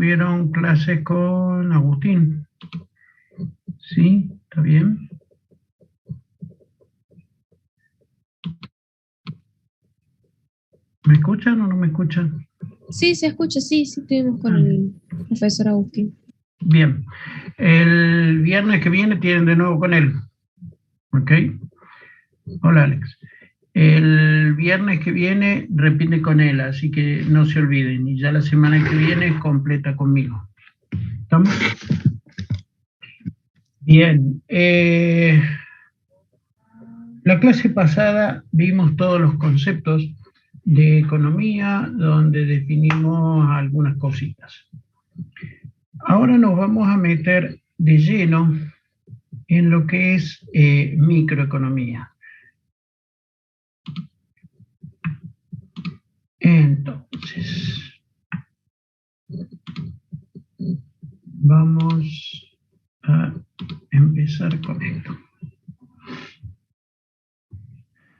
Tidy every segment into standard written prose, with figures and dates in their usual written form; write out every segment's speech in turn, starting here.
tuvieron clases con Agustín. ¿Sí? ¿Está bien? ¿Me escuchan o no me escuchan? Sí, se escucha, sí, estuvimos con el profesor Agustín. Bien. El viernes que viene tienen de nuevo con él. ¿Ok? Hola, Alex. El viernes que viene repite con él, así que no se olviden. Y ya la semana que viene completa conmigo. ¿Estamos? Bien. La clase pasada vimos todos los conceptos de economía, donde definimos algunas cositas. Ahora nos vamos a meter de lleno en lo que es microeconomía. Entonces, vamos a empezar con esto.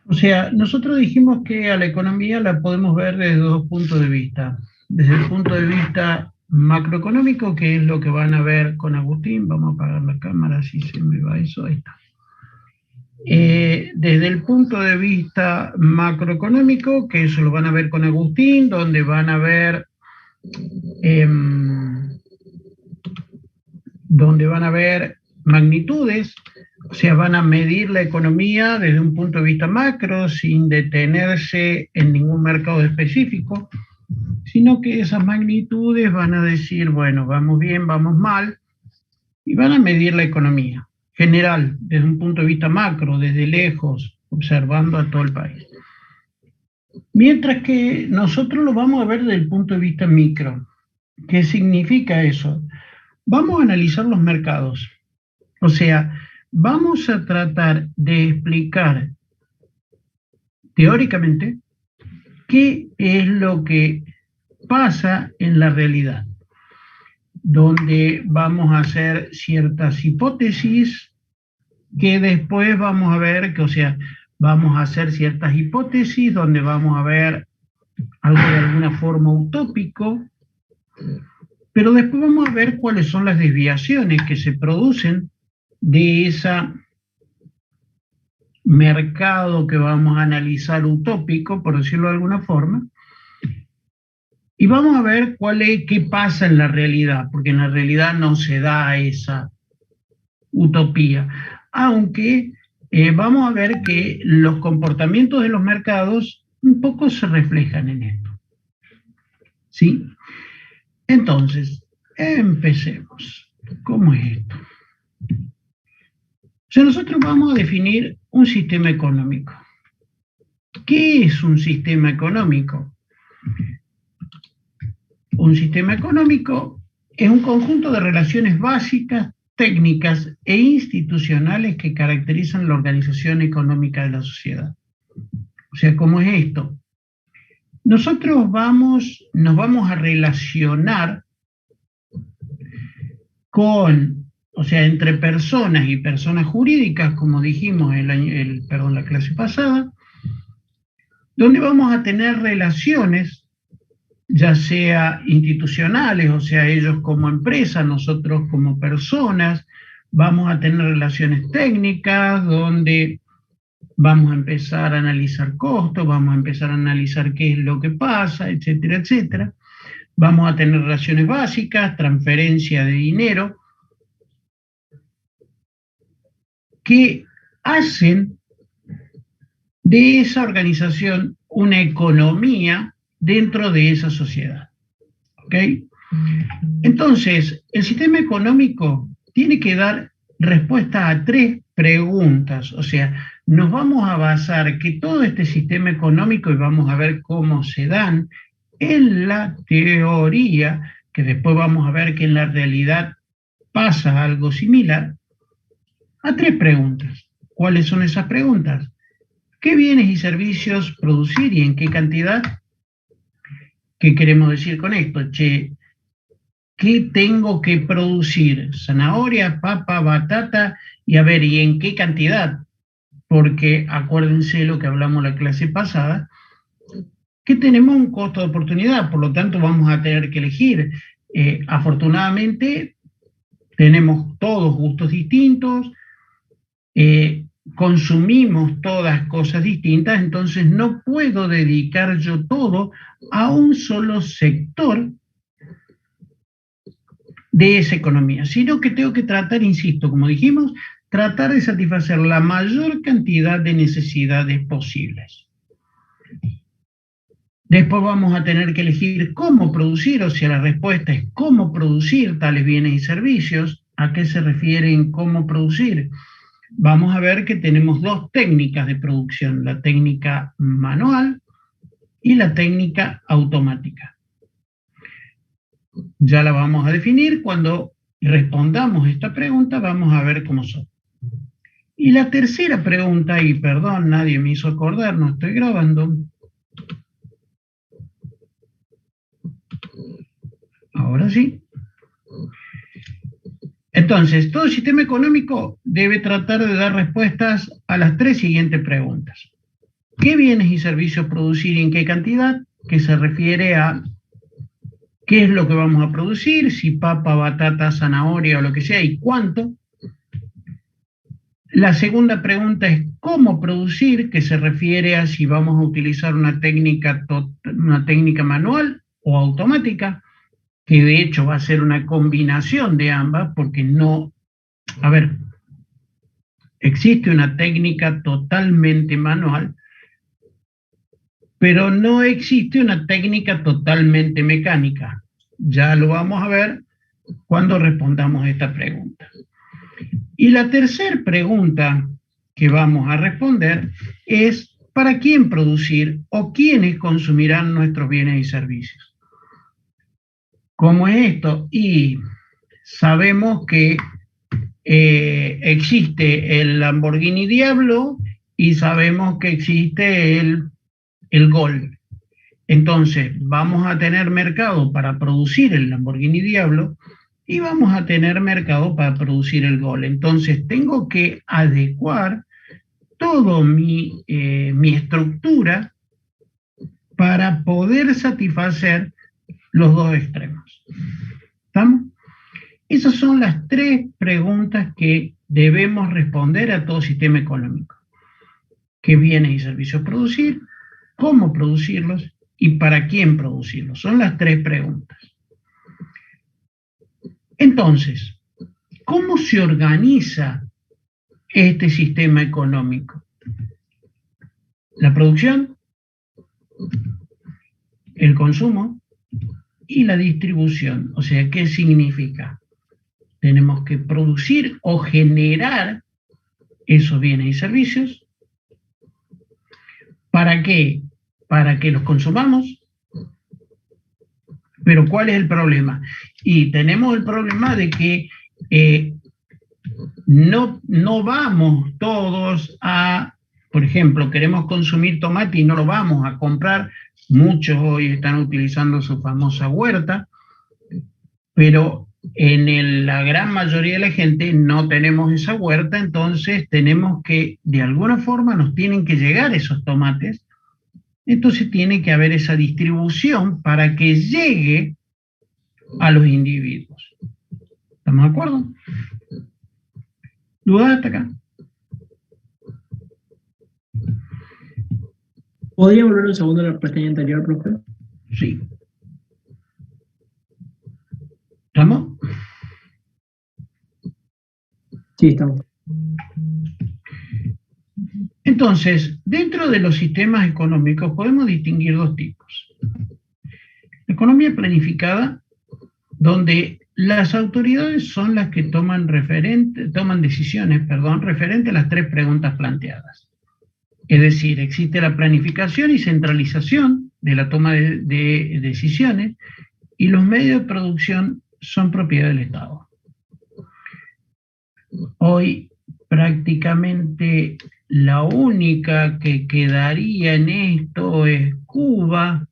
O sea, nosotros dijimos que a la economía la podemos ver desde dos puntos de vista. Desde el punto de vista macroeconómico, que es lo que van a ver con Agustín. Vamos a apagar la cámara, si se me va eso, ahí está. Desde el punto de vista macroeconómico, que eso lo van a ver con Agustín, donde van a ver magnitudes, o sea, van a medir la economía desde un punto de vista macro, sin detenerse en ningún mercado específico, sino que esas magnitudes van a decir, bueno, vamos bien, vamos mal, y van a medir la economía general, desde un punto de vista macro, desde lejos, observando a todo el país. Mientras que nosotros lo vamos a ver desde el punto de vista micro. ¿Qué significa eso? Vamos a analizar los mercados. O sea, vamos a tratar de explicar teóricamente qué es lo que pasa en la realidad, donde vamos a hacer ciertas hipótesis que después vamos a ver que, o sea, vamos a hacer ciertas hipótesis donde vamos a ver algo de alguna forma utópico, pero después vamos a ver cuáles son las desviaciones que se producen de ese mercado que vamos a analizar utópico, por decirlo de alguna forma, y vamos a ver qué pasa en la realidad, porque en la realidad no se da esa utopía, aunque vamos a ver que los comportamientos de los mercados un poco se reflejan en esto. ¿Sí? Entonces, empecemos. ¿Cómo es esto? O sea, nosotros vamos a definir un sistema económico. ¿Qué es un sistema económico? Un sistema económico es un conjunto de relaciones básicas, técnicas e institucionales que caracterizan la organización económica de la sociedad. O sea, ¿cómo es esto? Nosotros nos vamos a relacionar o sea, entre personas y personas jurídicas, como dijimos la clase pasada, donde vamos a tener relaciones, ya sea institucionales, o sea, ellos como empresa, nosotros como personas, vamos a tener relaciones técnicas, donde vamos a empezar a analizar costos, vamos a empezar a analizar qué es lo que pasa, etcétera, etcétera. Vamos a tener relaciones básicas, transferencia de dinero, que hacen de esa organización una economía dentro de esa sociedad. ¿Ok? Entonces, el sistema económico tiene que dar respuesta a tres preguntas. O sea, nos vamos a basar que todo este sistema económico, y vamos a ver cómo se dan en la teoría, que después vamos a ver que en la realidad pasa algo similar, a tres preguntas. ¿Cuáles son esas preguntas? ¿Qué bienes y servicios producir y en qué cantidad? ¿Qué queremos decir con esto? Che, ¿qué tengo que producir? Zanahoria, papa, batata, y a ver, ¿y en qué cantidad? Porque acuérdense lo que hablamos la clase pasada, que tenemos un costo de oportunidad, por lo tanto vamos a tener que elegir Afortunadamente, tenemos todos gustos distintos, consumimos todas cosas distintas, entonces no puedo dedicar yo todo a un solo sector de esa economía, sino que tengo que tratar, insisto, como dijimos, tratar de satisfacer la mayor cantidad de necesidades posibles. Después vamos a tener que elegir cómo producir, o sea, la respuesta es cómo producir tales bienes y servicios. ¿A qué se refiere en cómo producir? Vamos a ver que tenemos dos técnicas de producción, la técnica manual y la técnica automática. Ya la vamos a definir. Cuando respondamos esta pregunta vamos a ver cómo son. Y la tercera pregunta, y perdón, nadie me hizo acordar, no estoy grabando. Ahora sí. Entonces, todo sistema económico debe tratar de dar respuestas a las tres siguientes preguntas. ¿Qué bienes y servicios producir y en qué cantidad? Que se refiere a qué es lo que vamos a producir, si papa, batata, zanahoria o lo que sea, y cuánto. La segunda pregunta es cómo producir, que se refiere a si vamos a utilizar una técnica manual o automática, que de hecho va a ser una combinación de ambas, porque no, a ver, existe una técnica totalmente manual, pero no existe una técnica totalmente mecánica. Ya lo vamos a ver cuando respondamos esta pregunta. Y la tercera pregunta que vamos a responder es ¿para quién producir o quiénes consumirán nuestros bienes y servicios? ¿Cómo es esto? Y sabemos que existe el Lamborghini Diablo y sabemos que existe el Gol. Entonces, vamos a tener mercado para producir el Lamborghini Diablo y vamos a tener mercado para producir el Gol. Entonces, tengo que adecuar toda mi estructura para poder satisfacer los dos extremos. ¿Estamos? Esas son las tres preguntas que debemos responder a todo sistema económico. ¿Qué bienes y servicios producir? ¿Cómo producirlos? ¿Y para quién producirlos? Son las tres preguntas. Entonces, ¿cómo se organiza este sistema económico? La producción, el consumo y la distribución. O sea, ¿qué significa? Tenemos que producir o generar esos bienes y servicios. ¿Para qué? Para que los consumamos. Pero ¿cuál es el problema? Y tenemos el problema de que no vamos todos a, por ejemplo, queremos consumir tomate y no lo vamos a comprar. Muchos hoy están utilizando su famosa huerta, pero en la gran mayoría de la gente no tenemos esa huerta, entonces tenemos que, de alguna forma, nos tienen que llegar esos tomates. Entonces tiene que haber esa distribución para que llegue a los individuos. ¿Estamos de acuerdo? ¿Dudas hasta acá? ¿Podría volver un segundo a la pestaña anterior, profe? Sí. ¿Estamos? Sí, estamos. Entonces, dentro de los sistemas económicos podemos distinguir dos tipos. La economía planificada, donde las autoridades son las que toman decisiones referente a las tres preguntas planteadas. Es decir, existe la planificación y centralización de la toma de decisiones y los medios de producción son propiedad del Estado. Hoy prácticamente la única que quedaría en esto es Cuba,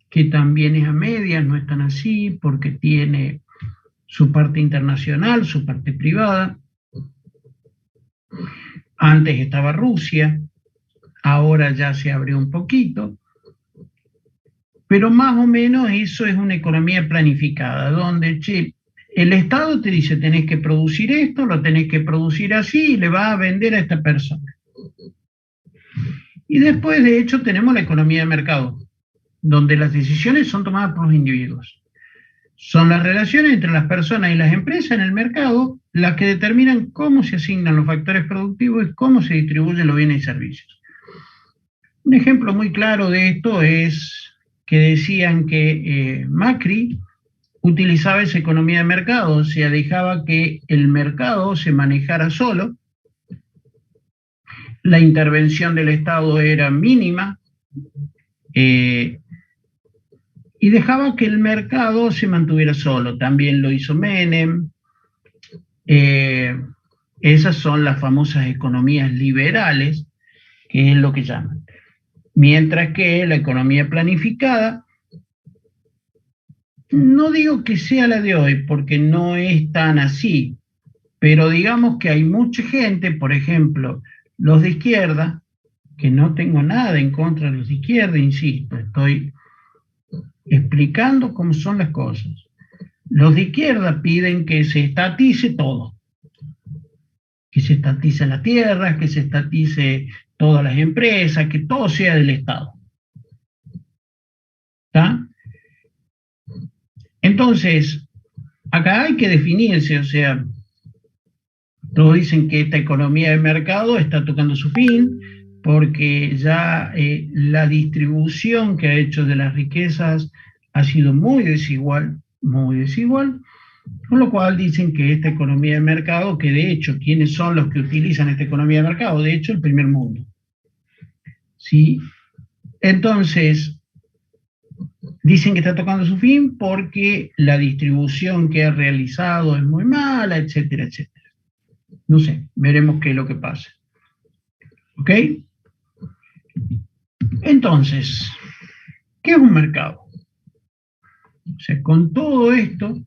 que también es a medias, no es tan así, porque tiene su parte internacional, su parte privada. Antes estaba Rusia, ahora ya se abrió un poquito. Pero más o menos eso es una economía planificada, donde, che, el Estado te dice, tenés que producir esto, lo tenés que producir así, y le vas a vender a esta persona. Y después, de hecho, tenemos la economía de mercado, donde las decisiones son tomadas por los individuos. Son las relaciones entre las personas y las empresas en el mercado las que determinan cómo se asignan los factores productivos y cómo se distribuyen los bienes y servicios. Un ejemplo muy claro de esto es que decían que Macri utilizaba esa economía de mercado, o sea, dejaba que el mercado se manejara solo, la intervención del Estado era mínima, y dejaba que el mercado se mantuviera solo. También lo hizo Menem. Esas son las famosas economías liberales, que es lo que llaman. Mientras que la economía planificada, no digo que sea la de hoy, porque no es tan así, pero digamos que hay mucha gente, por ejemplo, los de izquierda, que no tengo nada en contra de los de izquierda, insisto, estoy explicando cómo son las cosas. Los de izquierda piden que se estatice todo, que se estatice la tierra, que se estatice todas las empresas, que todo sea del Estado. ¿Está? Entonces, acá hay que definirse, o sea, todos dicen que esta economía de mercado está tocando su fin, porque ya la distribución que ha hecho de las riquezas ha sido muy desigual, con lo cual dicen que esta economía de mercado, que de hecho, ¿quiénes son los que utilizan esta economía de mercado? De hecho, el primer mundo. ¿Sí? Entonces, dicen que está tocando su fin porque la distribución que ha realizado es muy mala, etcétera, etcétera. No sé, veremos qué es lo que pasa. ¿Ok? Entonces, ¿qué es un mercado? O sea, con todo esto,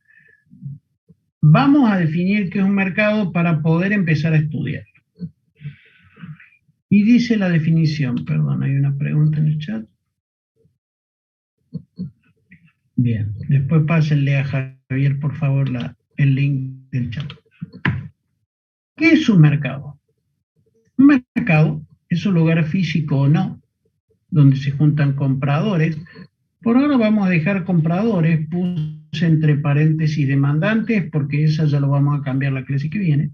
vamos a definir qué es un mercado para poder empezar a estudiar. Y dice la definición, perdón, hay una pregunta en el chat. Bien, después pásenle a Javier, por favor, el link del chat. ¿Qué es un mercado? Un mercado es un lugar físico o no, donde se juntan compradores. Por ahora vamos a dejar compradores, puse entre paréntesis demandantes, porque esa ya lo vamos a cambiar la clase que viene.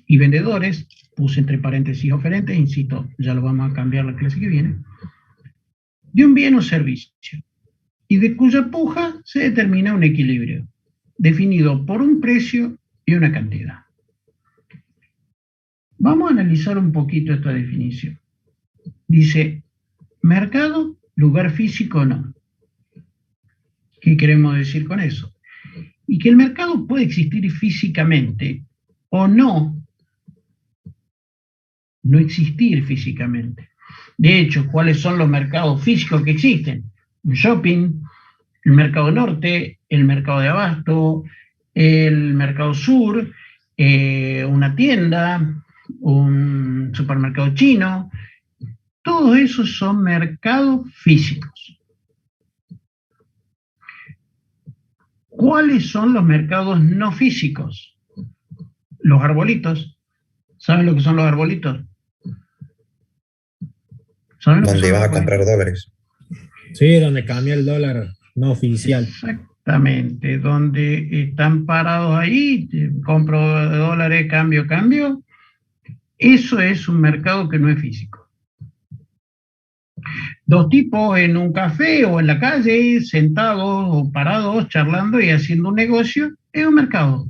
Y vendedores, puse entre paréntesis oferentes, insisto, ya lo vamos a cambiar la clase que viene. De un bien o servicio, y de cuya puja se determina un equilibrio, definido por un precio y una cantidad. Vamos a analizar un poquito esta definición. Dice, mercado, lugar físico no. ¿Qué queremos decir con eso? Y que el mercado puede existir físicamente o no existir físicamente. De hecho, ¿cuáles son los mercados físicos que existen? Un shopping, el mercado norte, el mercado de abasto, el mercado sur, una tienda, un supermercado chino. Todos esos son mercados físicos. ¿Cuáles son los mercados no físicos? Los arbolitos. ¿Saben lo que son los arbolitos? Donde ibas a comprar dólares. Sí, donde cambia el dólar no oficial. Exactamente, donde están parados ahí, compro dólares, cambio. Eso es un mercado que no es físico. Dos tipos en un café o en la calle, sentados o parados, charlando y haciendo un negocio, es un mercado.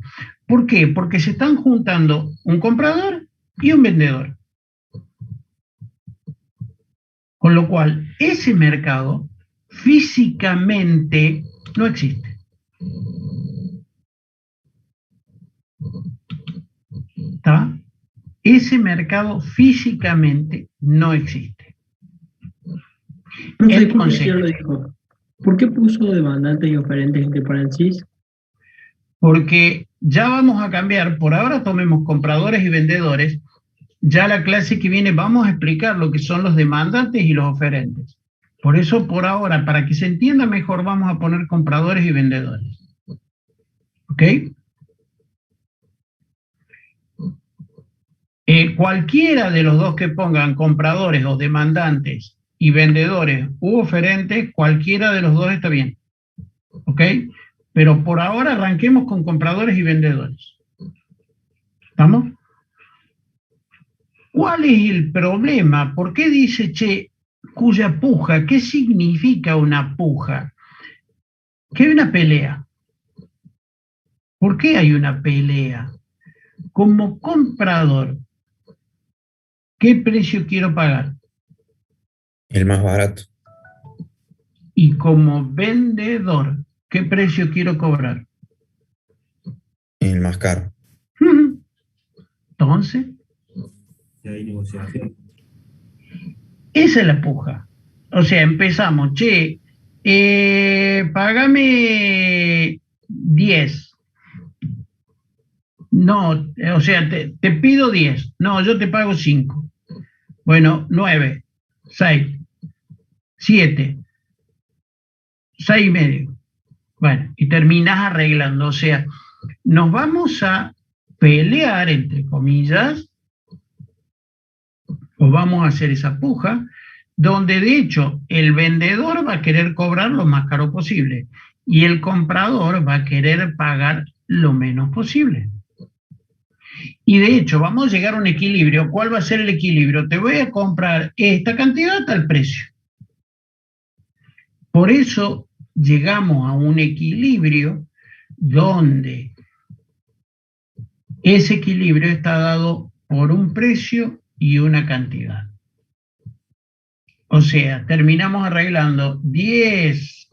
¿Por qué? Porque se están juntando un comprador y un vendedor. Con lo cual, ese mercado físicamente no existe. ¿Está? Ese mercado físicamente no existe. Profe, lo dijo? ¿Por qué puso demandantes y oferentes entre paréntesis? Porque ya vamos a cambiar, por ahora tomemos compradores y vendedores. Ya la clase que viene vamos a explicar lo que son los demandantes y los oferentes. Por eso, por ahora, para que se entienda mejor, vamos a poner compradores y vendedores. ¿Ok? Cualquiera de los dos que pongan compradores o demandantes y vendedores u oferentes, cualquiera de los dos está bien. ¿Ok? Pero por ahora arranquemos con compradores y vendedores. ¿Estamos? ¿Cuál es el problema? ¿Por qué dice, che, cuya puja? ¿Qué significa una puja? Que hay una pelea. ¿Por qué hay una pelea? Como comprador, ¿qué precio quiero pagar? El más barato. Y como vendedor, ¿qué precio quiero cobrar? El más caro. Entonces, Y hay negociación. esa es la puja. O sea, empezamos, che, págame 10. No, o sea, te pido 10. No, yo te pago 5. Bueno, 9, 6, 7, 6 y medio. Bueno, y terminas arreglando. O sea, nos vamos a pelear, entre comillas, o vamos a hacer esa puja, donde de hecho el vendedor va a querer cobrar lo más caro posible y el comprador va a querer pagar lo menos posible. Y de hecho vamos a llegar a un equilibrio. ¿Cuál va a ser el equilibrio? Te voy a comprar esta cantidad a tal precio. Por eso llegamos a un equilibrio donde ese equilibrio está dado por un precio y una cantidad. O sea, terminamos arreglando 10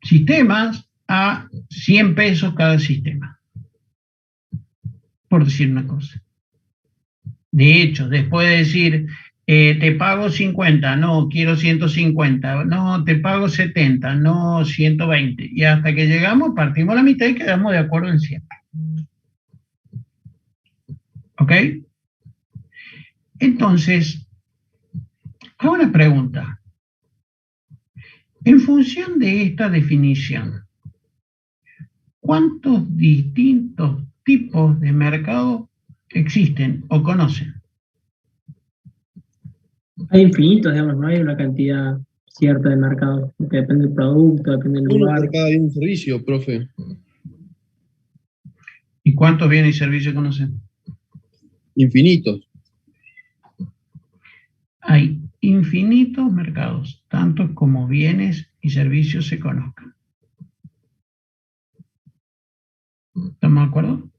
sistemas a 100 pesos cada sistema, por decir una cosa. De hecho, después de decir, te pago 50, no, quiero 150, no, te pago 70, no, 120, y hasta que llegamos, partimos la mitad y quedamos de acuerdo en 100. ¿Ok? Entonces, hago una pregunta. En función de esta definición, ¿cuántos distintos tipos de mercado existen o conocen? Hay infinitos, digamos, no hay una cantidad cierta de mercados, porque depende del producto, depende del Un lugar. mercado y un servicio, profe. ¿Y cuántos bienes y servicios conocen? Infinitos. Hay infinitos mercados, tanto como bienes y servicios se conozcan. ¿Estamos de acuerdo?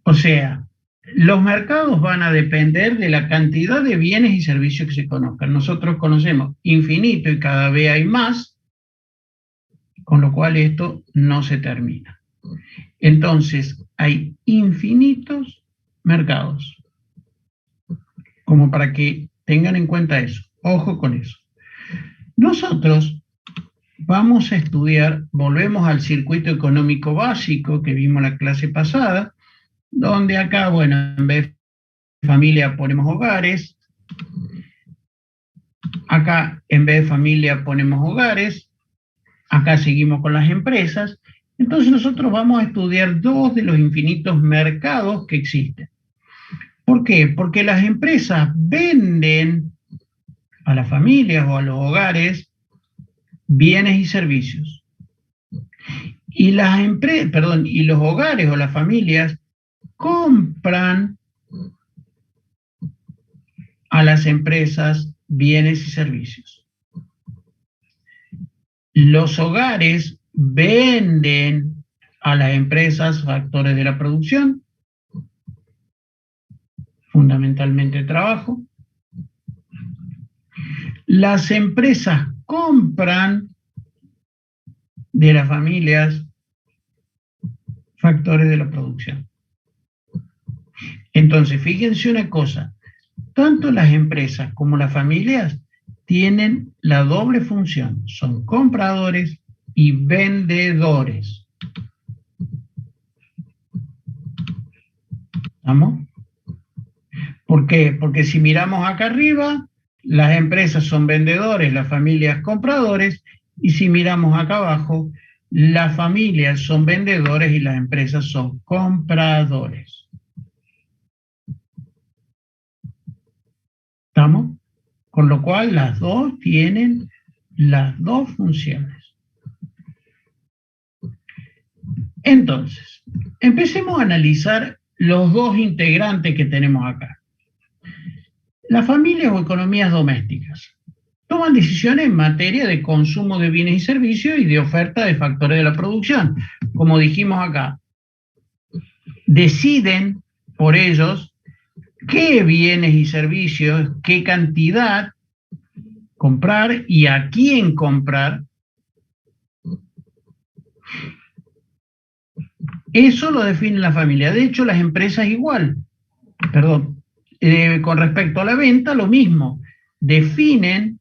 O sea, los mercados van a depender de la cantidad de bienes y servicios que se conozcan. Nosotros conocemos infinito y cada vez hay más, con lo cual esto no se termina. Entonces, hay infinitos mercados, como para que tengan en cuenta eso. Ojo con eso. Nosotros vamos a estudiar, volvemos al circuito económico básico que vimos la clase pasada, donde acá, bueno, en vez de familia ponemos hogares, acá en vez de familia ponemos hogares, acá seguimos con las empresas. Entonces nosotros vamos a estudiar dos de los infinitos mercados que existen. ¿Por qué? Porque las empresas venden a las familias o a los hogares bienes y servicios. Y y los hogares o las familias compran a las empresas bienes y servicios. Los hogares venden a las empresas factores de la producción, fundamentalmente trabajo. Las empresas compran de las familias factores de la producción. Entonces, fíjense una cosa, tanto las empresas como las familias tienen la doble función, son compradores y vendedores. ¿Estamos? ¿Por qué? Porque si miramos acá arriba, las empresas son vendedores, las familias compradores, y si miramos acá abajo, las familias son vendedores y las empresas son compradores. ¿Estamos? Con lo cual las dos tienen las dos funciones. Entonces, empecemos a analizar los dos integrantes que tenemos acá. Las familias o economías domésticas toman decisiones en materia de consumo de bienes y servicios y de oferta de factores de la producción. Como dijimos acá, deciden por ellos qué bienes y servicios, qué cantidad comprar y a quién comprar. Eso lo define la familia. De hecho, las empresas igual. Perdón. Con respecto a la venta, lo mismo. Definen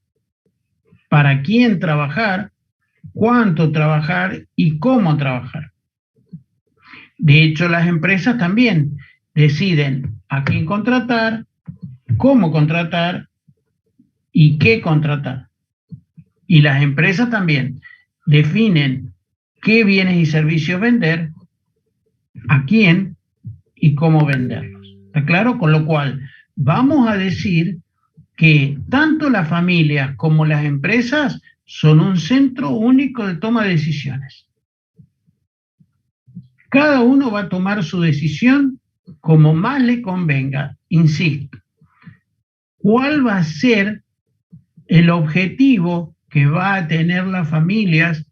para quién trabajar, cuánto trabajar y cómo trabajar. De hecho, las empresas también deciden a quién contratar, cómo contratar y qué contratar. Y las empresas también definen qué bienes y servicios vender, a quién y cómo venderlos. ¿Está claro? Con lo cual, vamos a decir que tanto las familias como las empresas son un centro único de toma de decisiones. Cada uno va a tomar su decisión como más le convenga. Insisto, ¿cuál va a ser el objetivo que va a tener las familias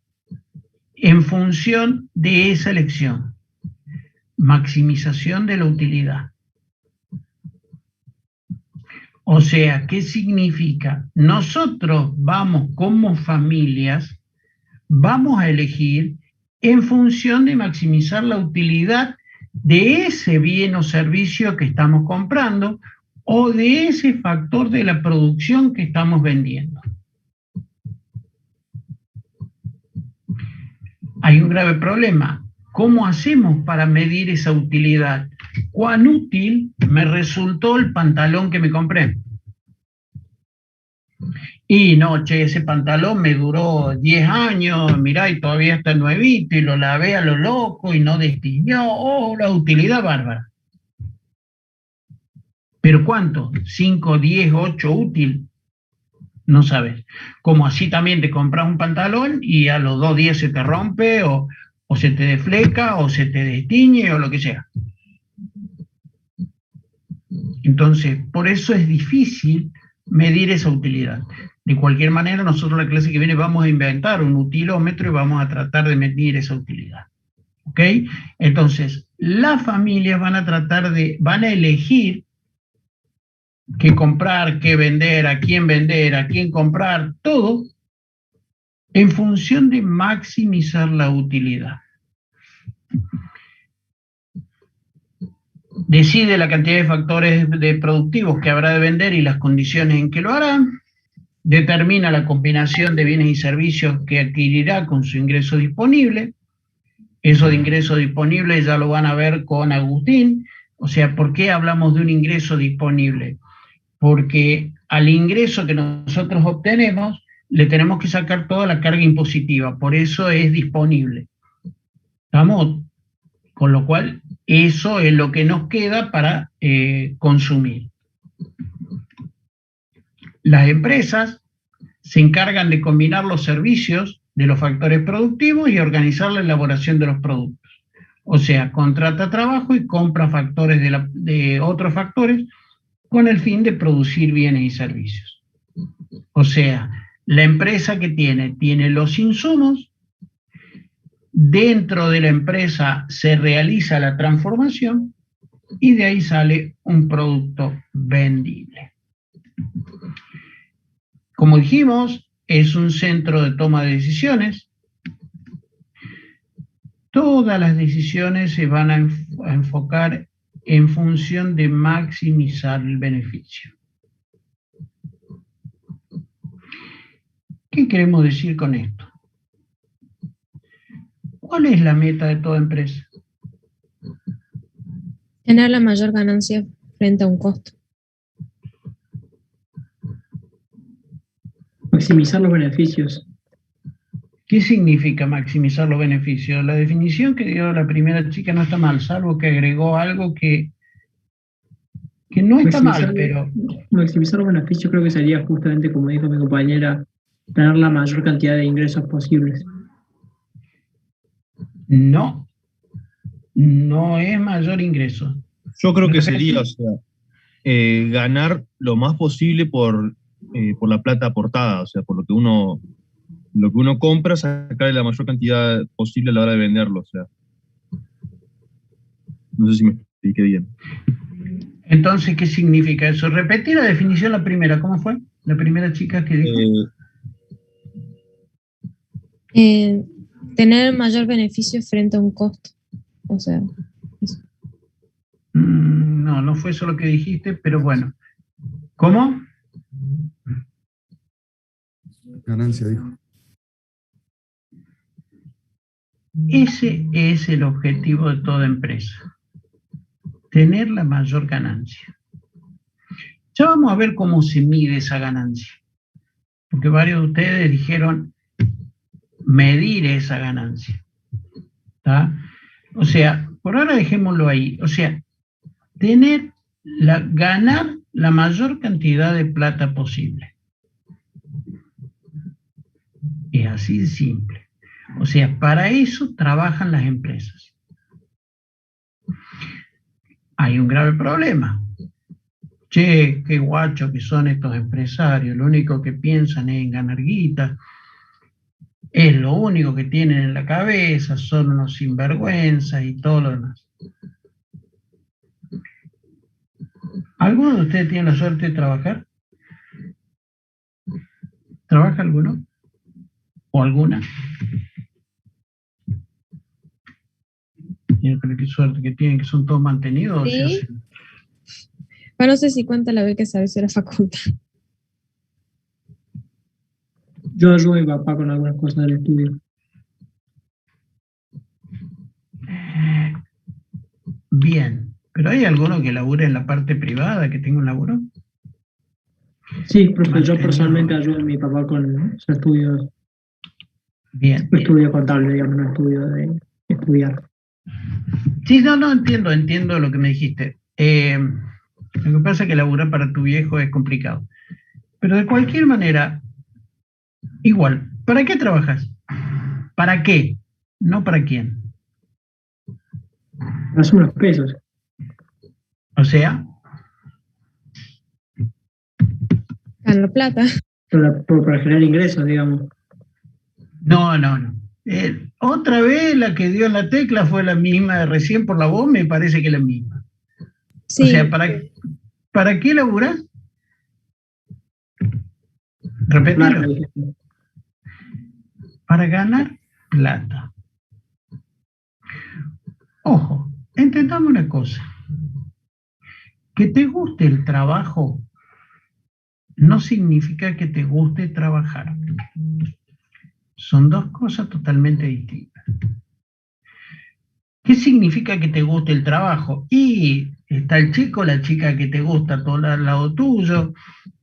en función de esa elección? Maximización de la utilidad. O sea, ¿qué significa? Nosotros vamos como familias, vamos a elegir en función de maximizar la utilidad de ese bien o servicio que estamos comprando o de ese factor de la producción que estamos vendiendo. Hay un grave problema. ¿Cómo hacemos para medir esa utilidad? ¿Cuán útil me resultó el pantalón que me compré? Y no, che, ese pantalón me duró 10 años, mirá, y todavía está nuevito, y lo lavé a lo loco y no destiñó. Oh, la utilidad bárbara. ¿Pero cuánto? ¿5, 10, 8 útil? No sabes. Como así también te compras un pantalón y a los 2 días se te rompe o se te defleca o se te destiñe o lo que sea. Entonces, por eso es difícil medir esa utilidad. De cualquier manera, nosotros la clase que viene vamos a inventar un utilómetro y vamos a tratar de medir esa utilidad. ¿Ok? Entonces, las familias van a elegir qué comprar, qué vender, a quién comprar, todo en función de maximizar la utilidad. Decide la cantidad de factores productivos que habrá de vender y las condiciones en que lo hará. Determina la combinación de bienes y servicios que adquirirá con su ingreso disponible. Eso de ingreso disponible ya lo van a ver con Agustín. O sea, ¿por qué hablamos de un ingreso disponible? Porque al ingreso que nosotros obtenemos le tenemos que sacar toda la carga impositiva. Por eso es disponible. ¿Estamos? Con lo cual, eso es lo que nos queda para consumir. Las empresas se encargan de combinar los servicios de los factores productivos y organizar la elaboración de los productos. O sea, contrata trabajo y compra factores de otros factores con el fin de producir bienes y servicios. O sea, la empresa que tiene los insumos. Dentro de la empresa se realiza la transformación y de ahí sale un producto vendible. Como dijimos, es un centro de toma de decisiones. Todas las decisiones se van a enfocar en función de maximizar el beneficio. ¿Qué queremos decir con esto? ¿Cuál es la meta de toda empresa? Tener la mayor ganancia frente a un costo. Maximizar los beneficios. ¿Qué significa maximizar los beneficios? La definición que dio la primera chica no está mal, salvo que agregó algo que no está mal, pero Maximizar los beneficios creo que sería justamente, como dijo mi compañera, tener la mayor cantidad de ingresos posibles. no es mayor ingreso. Yo creo que Lo sería, o sea, ganar lo más posible por la plata aportada, o sea, por lo que uno compra, sacarle la mayor cantidad posible a la hora de venderlo, o sea. No sé si me expliqué bien. Entonces, ¿qué significa eso? Repetí la definición, la primera, ¿cómo fue? La primera chica que dijo. Tener mayor beneficio frente a un costo. O sea, eso. No fue eso lo que dijiste, pero bueno. ¿Cómo? Ganancia, dijo. Ese es el objetivo de toda empresa. Tener la mayor ganancia. Ya vamos a ver cómo se mide esa ganancia. Porque varios de ustedes dijeron medir esa ganancia. ¿Tá? O sea, por ahora dejémoslo ahí. O sea, ganar la mayor cantidad de plata posible. Es así de simple. O sea, para eso trabajan las empresas. Hay un grave problema. Che, qué guacho que son estos empresarios, lo único que piensan es en ganar guita, es lo único que tienen en la cabeza, son unos sinvergüenzas y todo lo demás. ¿Alguno de ustedes tiene la suerte de trabajar? ¿Trabaja alguno? ¿O alguna? Qué suerte que tienen, que son todos mantenidos. Sí. O sea, Bueno, no sé si cuenta la beca servicio de la facultad. Yo ayudo a mi papá con algunas cosas del estudio. bien, pero ¿hay alguno que labure en la parte privada, que tenga un laburo? Sí, profe, yo Mantenido. personalmente ayudo a mi papá con sus estudios. Bien. Estudio contable, digamos, no estudio de estudiar. Sí, no, entiendo lo que me dijiste. Lo que pasa es que laburar para tu viejo es complicado. Pero de cualquier manera, igual, ¿para qué trabajas? ¿Para qué? No para quién. Hace unos pesos. O sea, Ganar plata. Para generar ingresos, digamos. no. Otra vez la que dio en la tecla fue la misma de recién por la voz, me parece que es la misma. Sí. O sea, ¿para qué laburás? Repetilo. Plata, dije. Para ganar plata. Ojo, entendamos una cosa. Que te guste el trabajo no significa que te guste trabajar. Son dos cosas totalmente distintas. ¿Qué significa que te guste el trabajo? Y está el chico, la chica que te gusta todo al lado tuyo,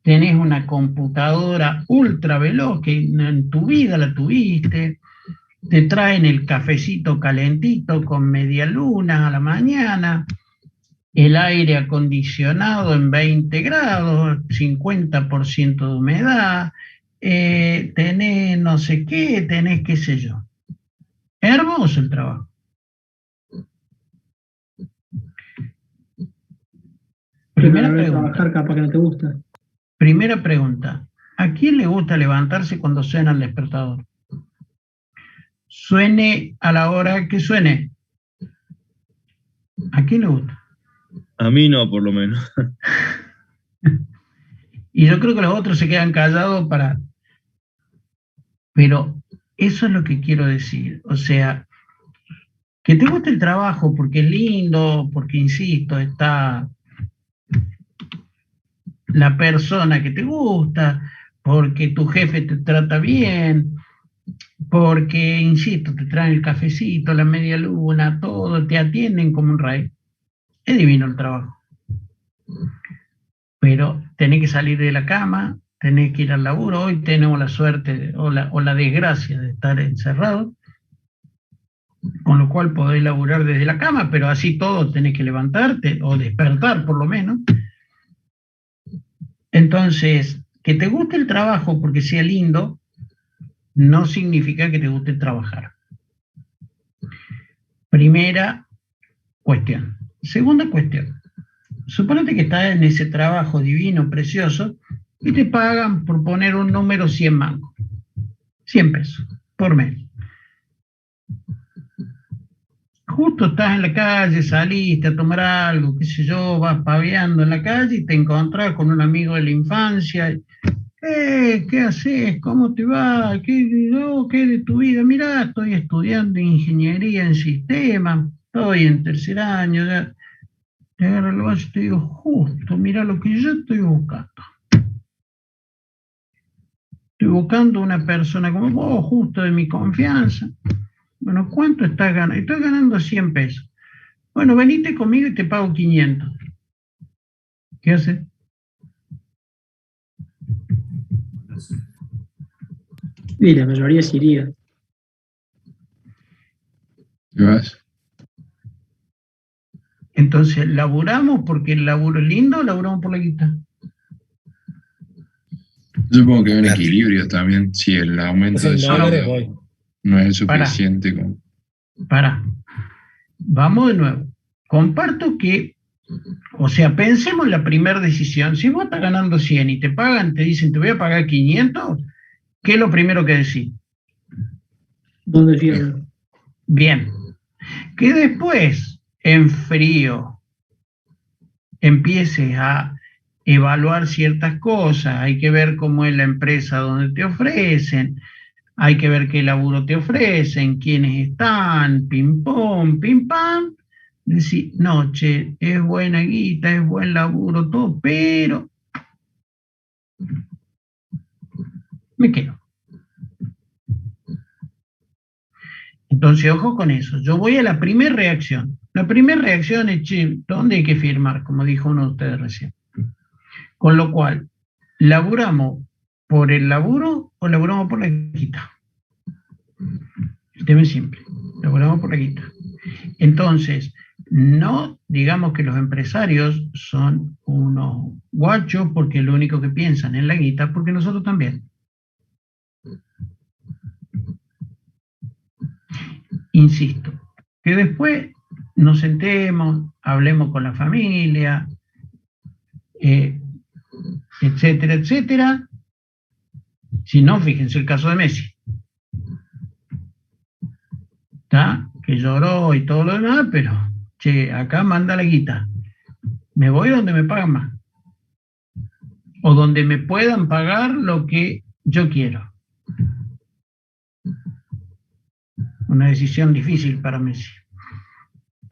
tenés una computadora ultra veloz que en tu vida la tuviste, te traen el cafecito calentito con media luna a la mañana, el aire acondicionado en 20 grados, 50% de humedad, tenés no sé qué, tenés qué sé yo. Hermoso el trabajo. Primera pregunta. Trabajar capaz que no te gusta. Primera pregunta. ¿A quién le gusta levantarse cuando suena el despertador? Suene a la hora que suene. ¿A quién le gusta? A mí no, por lo menos. Y yo creo que los otros se quedan callados para... Pero eso es lo que quiero decir. O sea, que te guste el trabajo porque es lindo, porque, insisto, está la persona que te gusta, porque tu jefe te trata bien, porque, insisto, te traen el cafecito, la media luna, todo, te atienden como un rey. Es divino el trabajo. Pero tenés que salir de la cama, tenés que ir al laburo. Hoy tenemos la suerte o la desgracia de estar encerrados, con lo cual podés laburar desde la cama, pero así todo tenés que levantarte o despertar por lo menos. Entonces, que te guste el trabajo porque sea lindo, no significa que te guste trabajar. Primera cuestión. Segunda cuestión. Suponete que estás en ese trabajo divino, precioso, y te pagan, por poner un número, 100 mangos. 100 pesos por mes. Justo estás en la calle, saliste a tomar algo, qué sé yo, vas paveando en la calle y te encontrás con un amigo de la infancia. ¿Qué haces? ¿Cómo te va? ¿Qué de tu vida? Mirá, estoy estudiando ingeniería en sistemas, estoy en tercer año. Ya. Te agarro el vaso y te digo, justo, mirá lo que yo estoy buscando. Estoy buscando una persona como vos, justo de mi confianza. Bueno, ¿cuánto estás ganando? Estoy ganando 100 pesos. Bueno, venite conmigo y te pago 500. ¿Qué haces? Y la mayoría se iría. ¿Te vas? Entonces, ¿laburamos porque el laburo es lindo o laburamos por la guita? Supongo que hay un equilibrio también. Si el aumento de En dólares sueldo voy. no es suficiente. Pará. Vamos de nuevo. Comparto que, o sea, pensemos en la primera decisión. Si vos estás ganando 100 y te pagan, te dicen, te voy a pagar 500, ¿qué es lo primero que decís? ¿Dónde pierdo? Bien. Que después, en frío, empieces a evaluar ciertas cosas, hay que ver cómo es la empresa donde te ofrecen, hay que ver qué laburo te ofrecen, quiénes están, pim pom, pim pam. Decir, no, che, es buena guita, es buen laburo, todo, pero me quedo. Entonces, ojo con eso. Yo voy a la primera reacción. La primera reacción es, che, ¿dónde hay que firmar? Como dijo uno de ustedes recién. Con lo cual, ¿laburamos por el laburo o laburamos por la guita? El tema es simple. Laburamos por la guita. Entonces, no digamos que los empresarios son unos guachos porque lo único que piensan en la guita, porque nosotros también. Insisto, que después nos sentemos, hablemos con la familia, etcétera, etcétera. Si no, fíjense el caso de Messi. ¿Está? Que lloró y todo lo demás, pero, che, acá manda la guita. Me voy donde me pagan más. O donde me puedan pagar lo que yo quiero. Una decisión difícil para Messi.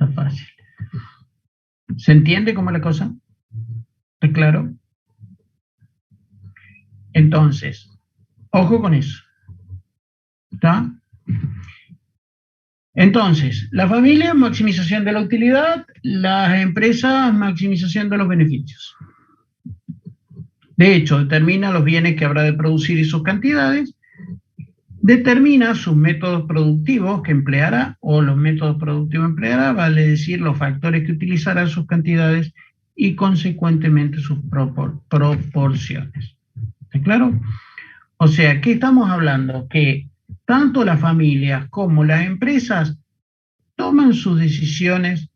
No es fácil. ¿Se entiende cómo es la cosa? ¿Está claro? Entonces, ojo con eso. ¿Está? Entonces, la familia, maximización de la utilidad, las empresas, maximización de los beneficios. De hecho, determina los bienes que habrá de producir y sus cantidades, determina sus métodos productivos que empleará, o los métodos productivos empleará, vale decir, los factores que utilizará, sus cantidades y consecuentemente sus proporciones. ¿Está claro? O sea, ¿qué estamos hablando? Que tanto las familias como las empresas toman sus decisiones,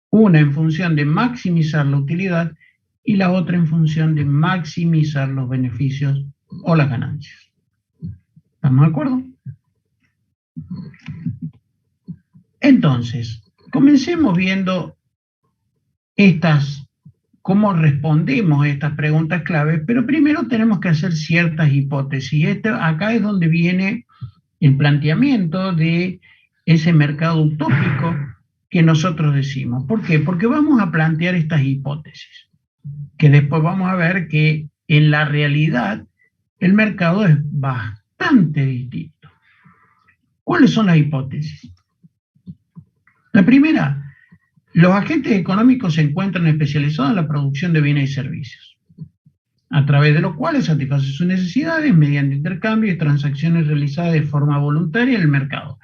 una en función de maximizar la utilidad y la otra en función de maximizar los beneficios o las ganancias. ¿Estamos de acuerdo? Entonces, comencemos viendo cómo respondemos a estas preguntas claves, pero primero tenemos que hacer ciertas hipótesis. Acá es donde viene el planteamiento de ese mercado utópico que nosotros decimos. ¿Por qué? Porque vamos a plantear estas hipótesis, que después vamos a ver que en la realidad el mercado es bastante distinto. ¿Cuáles son las hipótesis? La primera, los agentes económicos se encuentran especializados en la producción de bienes y servicios. a través de los cuales satisface sus necesidades mediante intercambios y transacciones realizadas de forma voluntaria en el mercado.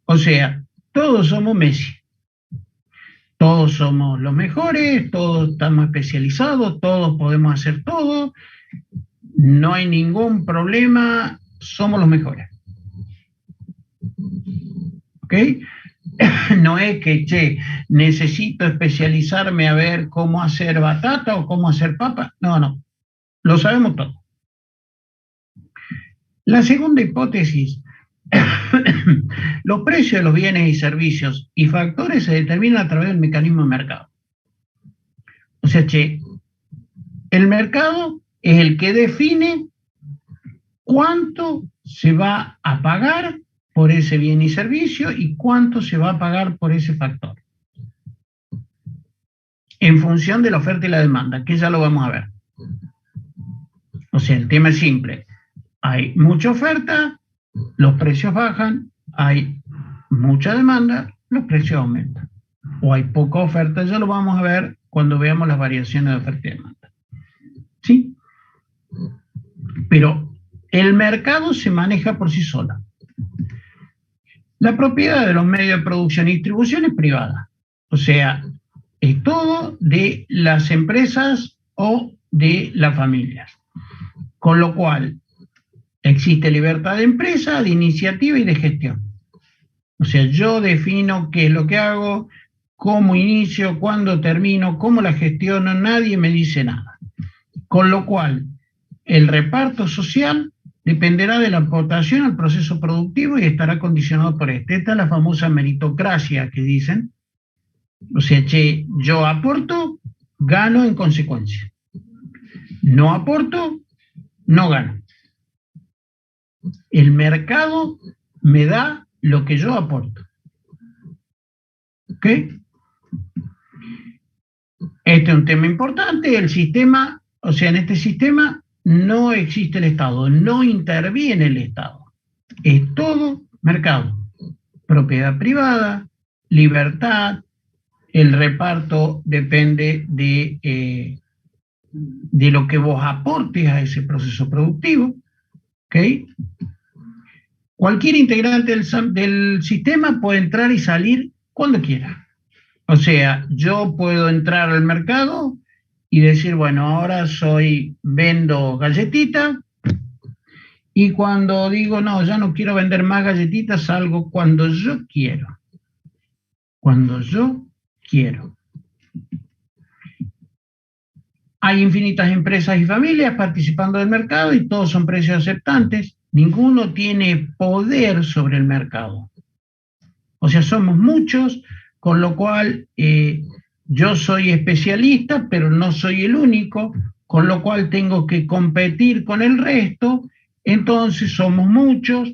O sea, todos somos Messi, todos somos los mejores, todos estamos especializados, todos podemos hacer todo, no hay ningún problema, somos los mejores. ¿Ok? No es que, che, necesito especializarme a ver cómo hacer batata o cómo hacer papa. No, no, lo sabemos todo. La segunda hipótesis, los precios de los bienes y servicios y factores se determinan a través del mecanismo de mercado. O sea, che, el mercado es el que define cuánto se va a pagar por ese bien y servicio y cuánto se va a pagar por ese factor. En función de la oferta y la demanda, que ya lo vamos a ver. O sea, el tema es simple. Hay mucha oferta, los precios bajan, hay mucha demanda, los precios aumentan. O hay poca oferta, ya lo vamos a ver cuando veamos las variaciones de oferta y demanda. ¿Sí? Pero el mercado se maneja por sí sola. La propiedad de los medios de producción y distribución es privada. O sea, es todo de las empresas o de las familias. Con lo cual, existe libertad de empresa, de iniciativa y de gestión. O sea, yo defino qué es lo que hago, cómo inicio, cuándo termino, cómo la gestiono, nadie me dice nada. Con lo cual, el reparto social dependerá de la aportación al proceso productivo y estará condicionado por este. Esta es la famosa meritocracia que dicen. O sea, che, yo aporto, gano en consecuencia. No aporto, no gano. El mercado me da lo que yo aporto. ¿Ok? Este es un tema importante. El sistema, o sea, en este sistema no existe el Estado, no interviene el Estado. Es todo mercado. Propiedad privada, libertad, el reparto depende de lo que vos aportes a ese proceso productivo. ¿Okay? Cualquier integrante del sistema puede entrar y salir cuando quiera. O sea, yo puedo entrar al mercado y decir, bueno, ahora vendo galletitas, y cuando digo, no, ya no quiero vender más galletitas, salgo cuando yo quiero. Cuando yo quiero. Hay infinitas empresas y familias participando del mercado y todos son precios aceptantes. Ninguno tiene poder sobre el mercado. O sea, somos muchos, con lo cual yo soy especialista, pero no soy el único, con lo cual tengo que competir con el resto. Entonces somos muchos,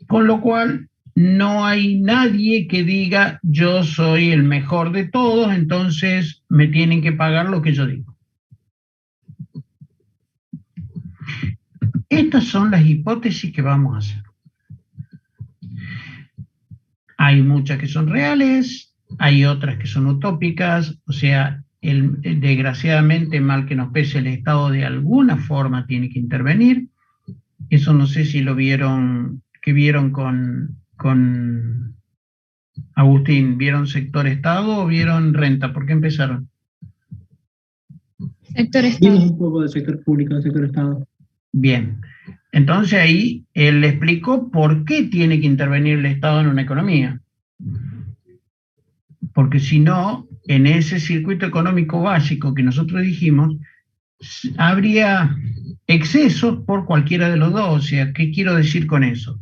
con lo cual no hay nadie que diga yo soy el mejor de todos, entonces me tienen que pagar lo que yo digo. Estas son las hipótesis que vamos a hacer. Hay muchas que son reales, hay otras que son utópicas, o sea, desgraciadamente, mal que nos pese, el Estado de alguna forma tiene que intervenir. Eso no sé si lo vieron, que vieron con Agustín. ¿Vieron sector Estado o vieron renta? ¿Por qué empezaron? Sector Estado. Vimos un poco del sector público, del sector Estado. Bien. Entonces ahí él le explicó por qué tiene que intervenir el Estado en una economía. Porque si no, en ese circuito económico básico que nosotros dijimos, habría excesos por cualquiera de los dos. O sea, ¿qué quiero decir con eso?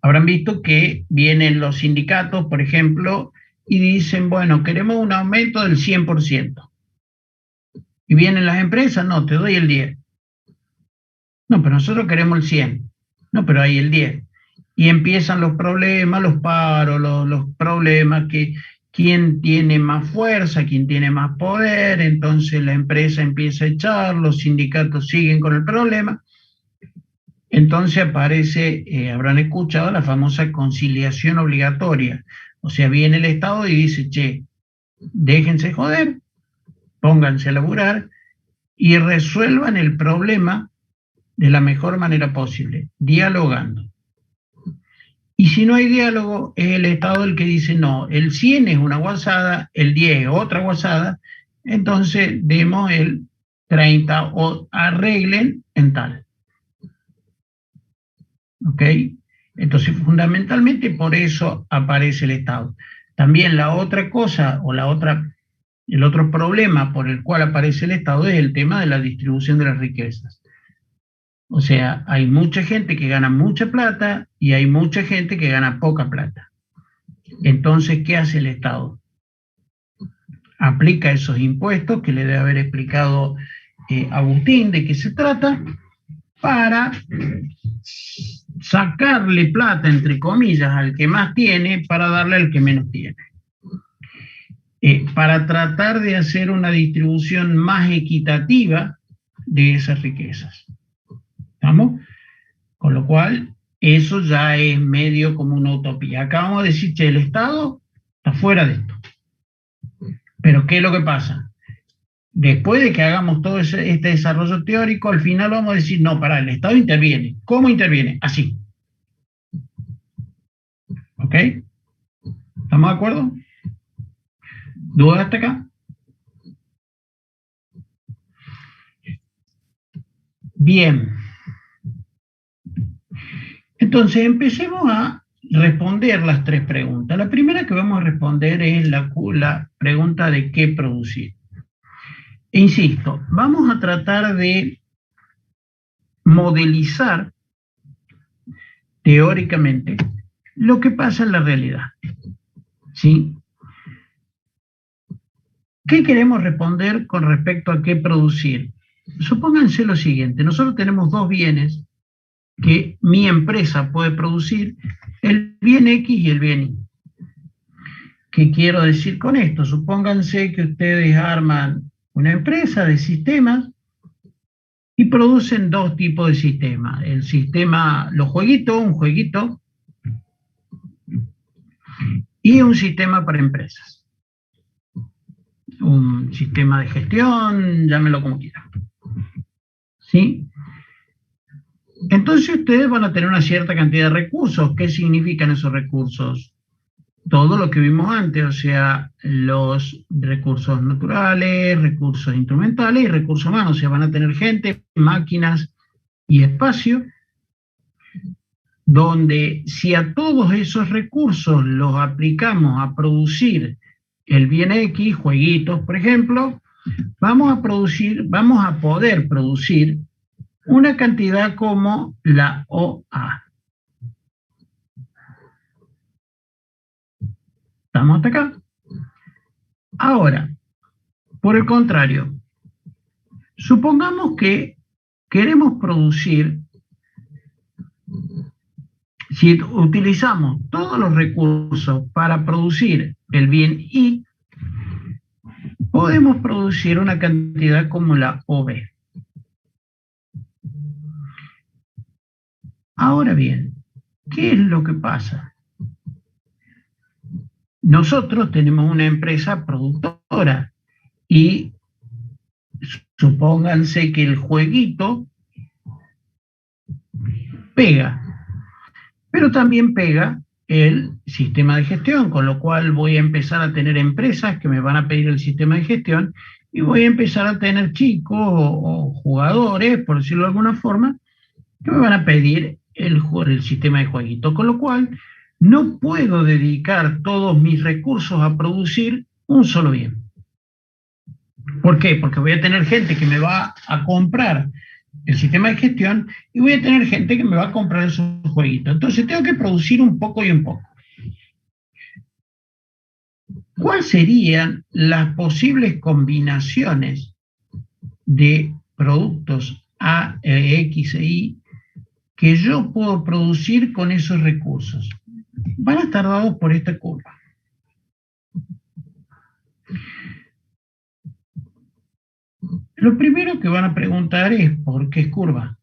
Habrán visto que vienen los sindicatos, por ejemplo, y dicen, bueno, queremos un aumento del 100%. Y vienen las empresas, no, te doy el 10%. No, pero nosotros queremos el 100%. No, pero hay el 10%. Y empiezan los problemas, los paros, los problemas, que quién tiene más fuerza, quién tiene más poder, entonces la empresa empieza a echar, los sindicatos siguen con el problema. Entonces aparece, habrán escuchado, la famosa conciliación obligatoria. O sea, viene el Estado y dice, che, déjense joder, pónganse a laburar, y resuelvan el problema de la mejor manera posible, dialogando. Y si no hay diálogo, es el Estado el que dice, no, el 100 es una guasada, el 10 es otra guasada, entonces demos el 30 o arreglen en tal. ¿Ok? Entonces, fundamentalmente por eso aparece el Estado. También la otra cosa, o el otro problema por el cual aparece el Estado es el tema de la distribución de las riquezas. O sea, hay mucha gente que gana mucha plata y hay mucha gente que gana poca plata. Entonces, ¿qué hace el Estado? Aplica esos impuestos que le debe haber explicado Agustín de qué se trata, para sacarle plata, entre comillas, al que más tiene para darle al que menos tiene. Para tratar de hacer una distribución más equitativa de esas riquezas. ¿Estamos? Con lo cual, eso ya es medio como una utopía. Acá vamos a decir que el Estado está fuera de esto. Pero ¿qué es lo que pasa? Después de que hagamos todo este desarrollo teórico, al final vamos a decir, no, pará, el Estado interviene. ¿Cómo interviene? Así. ¿Ok? ¿Estamos de acuerdo? ¿Dudas hasta acá? Bien. Entonces, empecemos a responder las tres preguntas. La primera que vamos a responder es la pregunta de qué producir. E insisto, vamos a tratar de modelizar teóricamente lo que pasa en la realidad. ¿Sí? ¿Qué queremos responder con respecto a qué producir? Supónganse lo siguiente, nosotros tenemos dos bienes que mi empresa puede producir, el bien X y el bien Y. ¿Qué quiero decir con esto? Supónganse que ustedes arman una empresa de sistemas y producen dos tipos de sistemas. El sistema, los jueguitos, un jueguito, y un sistema para empresas. Un sistema de gestión, llámenlo como quieran. ¿Sí? Entonces ustedes van a tener una cierta cantidad de recursos. ¿Qué significan esos recursos? Todo lo que vimos antes, o sea, los recursos naturales, recursos instrumentales y recursos humanos. O sea, van a tener gente, máquinas y espacio, donde si a todos esos recursos los aplicamos a producir el bien X, jueguitos, por ejemplo, vamos a poder producir una cantidad como la OA. ¿Estamos hasta acá? Ahora, por el contrario, supongamos que queremos producir, si utilizamos todos los recursos para producir el bien Y, podemos producir una cantidad como la OB. Ahora bien, ¿qué es lo que pasa? Nosotros tenemos una empresa productora y supónganse que el jueguito pega, pero también pega el sistema de gestión, con lo cual voy a empezar a tener empresas que me van a pedir el sistema de gestión y voy a empezar a tener chicos o jugadores, por decirlo de alguna forma, que me van a pedir el sistema de jueguito, con lo cual no puedo dedicar todos mis recursos a producir un solo bien. ¿Por qué? Porque voy a tener gente que me va a comprar el sistema de gestión y voy a tener gente que me va a comprar esos jueguitos. Entonces tengo que producir un poco y un poco. ¿Cuáles serían las posibles combinaciones de productos A, X e Y que yo puedo producir con esos recursos? Van a estar dados por esta curva. Lo primero que van a preguntar es ¿por qué es curva?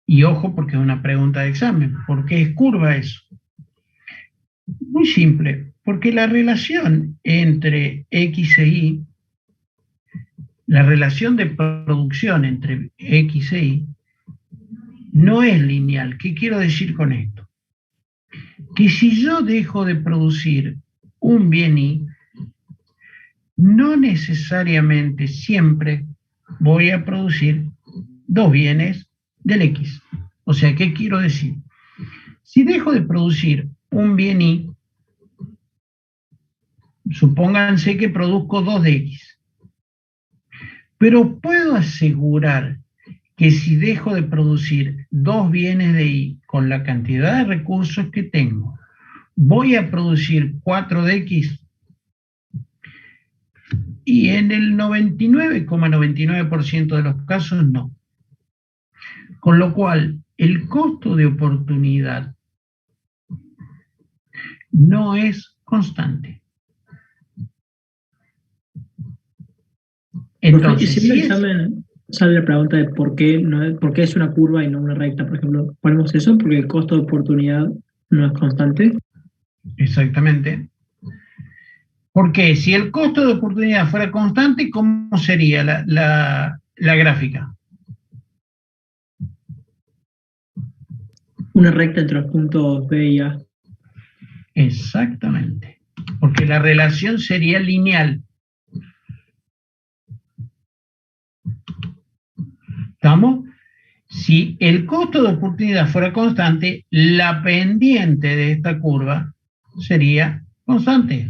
Y ojo, porque es una pregunta de examen. ¿Por qué es curva eso? Muy simple, porque la relación entre X e Y la relación de producción entre X e Y no es lineal. ¿Qué quiero decir con esto? Que si yo dejo de producir un bien Y, no necesariamente siempre voy a producir dos bienes del X. O sea, ¿qué quiero decir? Si dejo de producir un bien Y, supónganse que produzco dos de X, pero puedo asegurar que si dejo de producir dos bienes de Y con la cantidad de recursos que tengo, voy a producir 4 de X. Y en el 99,99% de los casos no. Con lo cual, el costo de oportunidad no es constante. Entonces, y si en el examen sale la pregunta de por qué es una curva y no una recta, por ejemplo, ponemos eso porque el costo de oportunidad no es constante. Exactamente. Porque si el costo de oportunidad fuera constante, ¿cómo sería la gráfica? Una recta entre los puntos B y A. Exactamente. Porque la relación sería lineal. ¿Estamos? Si el costo de oportunidad fuera constante, la pendiente de esta curva sería constante.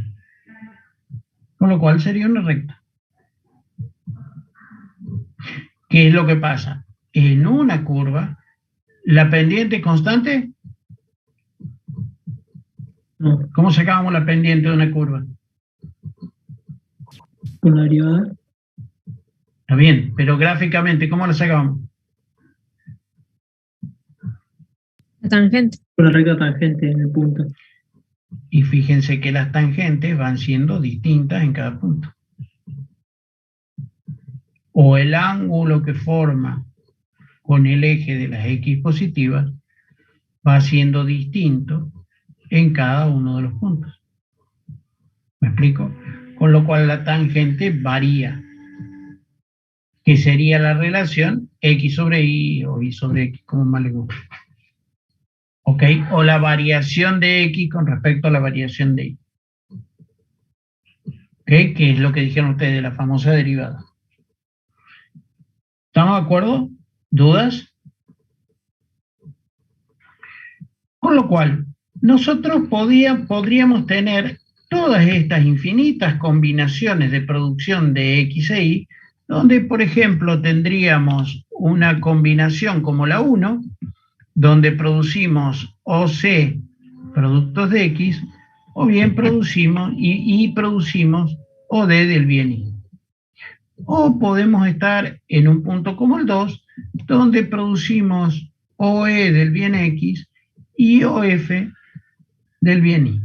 Con lo cual sería una recta. ¿Qué es lo que pasa? En una curva, ¿la pendiente es constante? No. ¿Cómo sacábamos la pendiente de una curva? Con la derivada. Está bien, pero gráficamente, ¿cómo la sacábamos? La tangente. Con la recta tangente en el punto. Y fíjense que las tangentes van siendo distintas en cada punto. O el ángulo que forma con el eje de las X positivas va siendo distinto en cada uno de los puntos. ¿Me explico? Con lo cual la tangente varía, que sería la relación X sobre Y o Y sobre X, como más le gusta. ¿Ok? O la variación de X con respecto a la variación de Y. ¿Ok? Que es lo que dijeron ustedes de la famosa derivada. ¿Estamos de acuerdo? ¿Dudas? Con lo cual, nosotros podríamos tener todas estas infinitas combinaciones de producción de X e Y, donde, por ejemplo, tendríamos una combinación como la 1, donde producimos OC productos de X, o bien producimos producimos OD del bien Y. O podemos estar en un punto como el 2, donde producimos OE del bien X y OF del bien Y.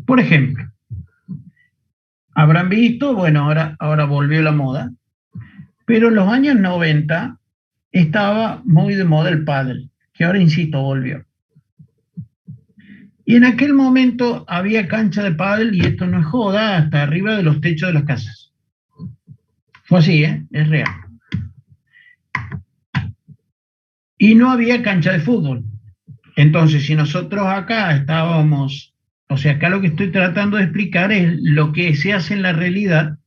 Por ejemplo, habrán visto, bueno, ahora volvió la moda, pero en los años 90 estaba muy de moda el pádel, que ahora, insisto, volvió. Y en aquel momento había cancha de pádel, y esto no es joda, hasta arriba de los techos de las casas. Fue así, es real. Y no había cancha de fútbol. Entonces, si nosotros acá estábamos, o sea, acá lo que estoy tratando de explicar es lo que se hace en la realidad.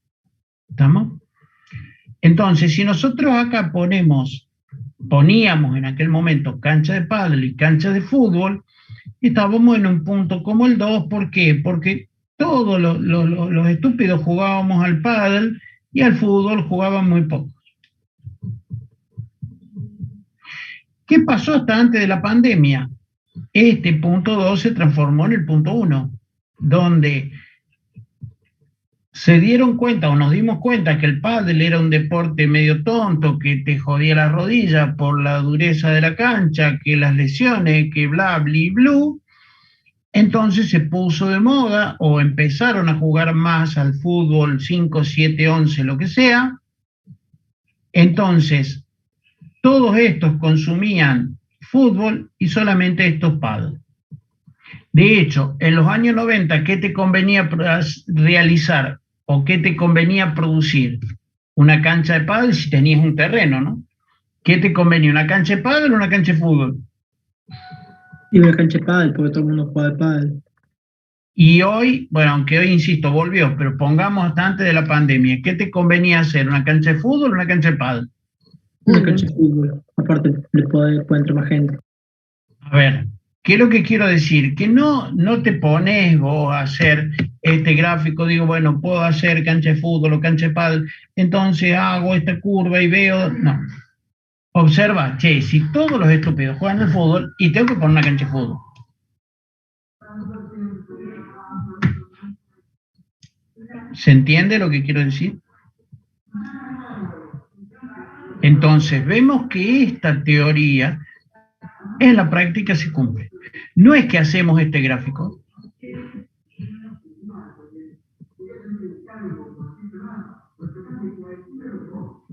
¿Estamos? Entonces, si nosotros acá poníamos en aquel momento cancha de pádel y cancha de fútbol, estábamos en un punto como el 2, ¿por qué? Porque todos los estúpidos jugábamos al pádel y al fútbol jugaban muy pocos. ¿Qué pasó hasta antes de la pandemia? Este punto 2 se transformó en el punto 1, donde se dieron cuenta, o nos dimos cuenta, que el pádel era un deporte medio tonto, que te jodía la rodilla por la dureza de la cancha, que las lesiones, que bla, bli, blue. Entonces se puso de moda, o empezaron a jugar más al fútbol 5, 7, 11, lo que sea. Entonces, todos estos consumían fútbol y solamente estos pádel. De hecho, en los años 90, ¿qué te convenía realizar o qué te convenía producir? Una cancha de pádel si tenías un terreno, ¿no? ¿Qué te convenía, una cancha de pádel o una cancha de fútbol? Y una cancha de pádel, porque todo el mundo juega de pádel. Y hoy, bueno, aunque hoy, insisto, volvió, pero pongamos hasta antes de la pandemia, ¿qué te convenía hacer, una cancha de fútbol o una cancha de pádel? Una cancha de fútbol. Aparte, puede entrar más gente. A ver, ¿qué es lo que quiero decir? Que no te pones vos a hacer este gráfico, digo, bueno, puedo hacer cancha de fútbol o cancha de pádel, entonces hago esta curva y veo, no. Observa, che, si todos los estúpidos juegan al fútbol y tengo que poner una cancha de fútbol. ¿Se entiende lo que quiero decir? Entonces, vemos que esta teoría en la práctica se cumple. No es que hacemos este gráfico.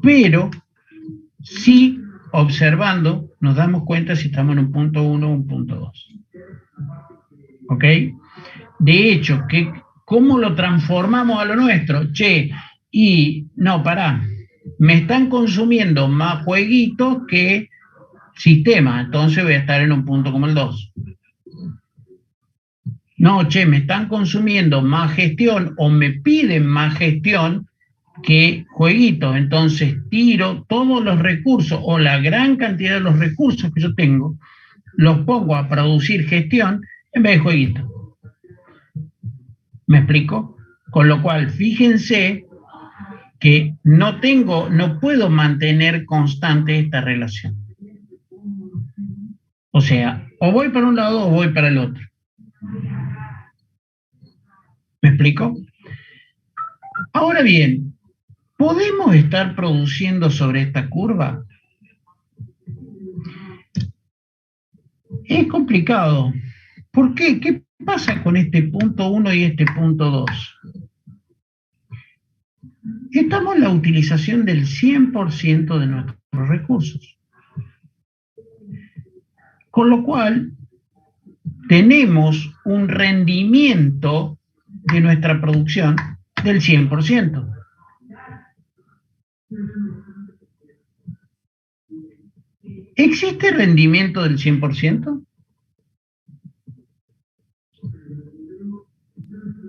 Pero sí, observando, nos damos cuenta si estamos en un punto 1 o un punto 2. ¿Ok? De hecho, ¿cómo lo transformamos a lo nuestro? Che, y no, pará, me están consumiendo más jueguitos que sistemas, entonces voy a estar en un punto como el 2. No, che, me están consumiendo más gestión o me piden más gestión que jueguitos, entonces tiro todos los recursos o la gran cantidad de los recursos que yo tengo, los pongo a producir gestión en vez de jueguitos. ¿Me explico? Con lo cual, fíjense que no puedo mantener constante esta relación. O sea, o voy para un lado o voy para el otro. ¿Me explico? Ahora bien, ¿podemos estar produciendo sobre esta curva? Es complicado. ¿Por qué? ¿Qué pasa con este punto 1 y este punto 2? Estamos en la utilización del 100% de nuestros recursos. Con lo cual, tenemos un rendimiento de nuestra producción del 100%. ¿Existe rendimiento del 100%?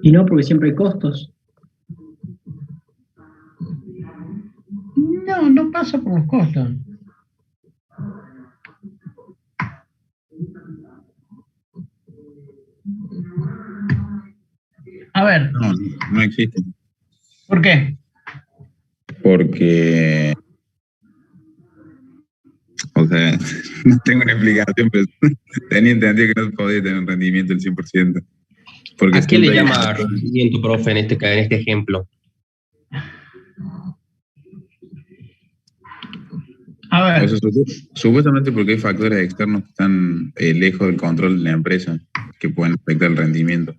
Y no, porque siempre hay costos. No pasa por los costos. A ver. No existe. ¿Por qué? Porque, o sea, no tengo una explicación, pero tenía entendido que no podía tener un rendimiento del 100%. Porque ¿A qué le llama rendimiento, profe, en este ejemplo? A ver. O sea, supuestamente porque hay factores externos que están lejos del control de la empresa que pueden afectar el rendimiento.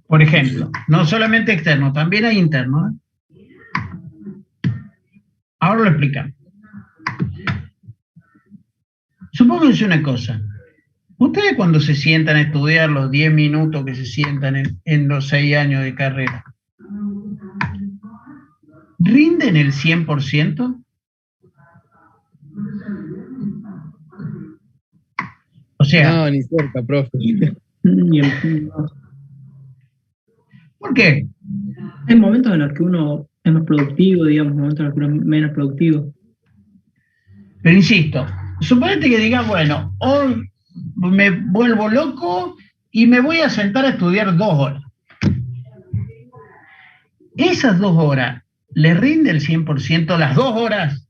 Por ejemplo, no solamente externo, también hay interno, ¿eh? Ahora lo explicamos. Supónganse una cosa. Ustedes cuando se sientan a estudiar los 10 minutos que se sientan en los 6 años de carrera, ¿rinden el 100%? O sea... No, ni cerca, profe. ¿Por qué? Hay momentos en los que uno es más productivo, digamos, momentos en los que uno es menos productivo. Pero insisto, suponete que digas, bueno, hoy me vuelvo loco y me voy a sentar a estudiar 2 horas. Esas 2 horas, ¿le rinde el 100% las 2 horas?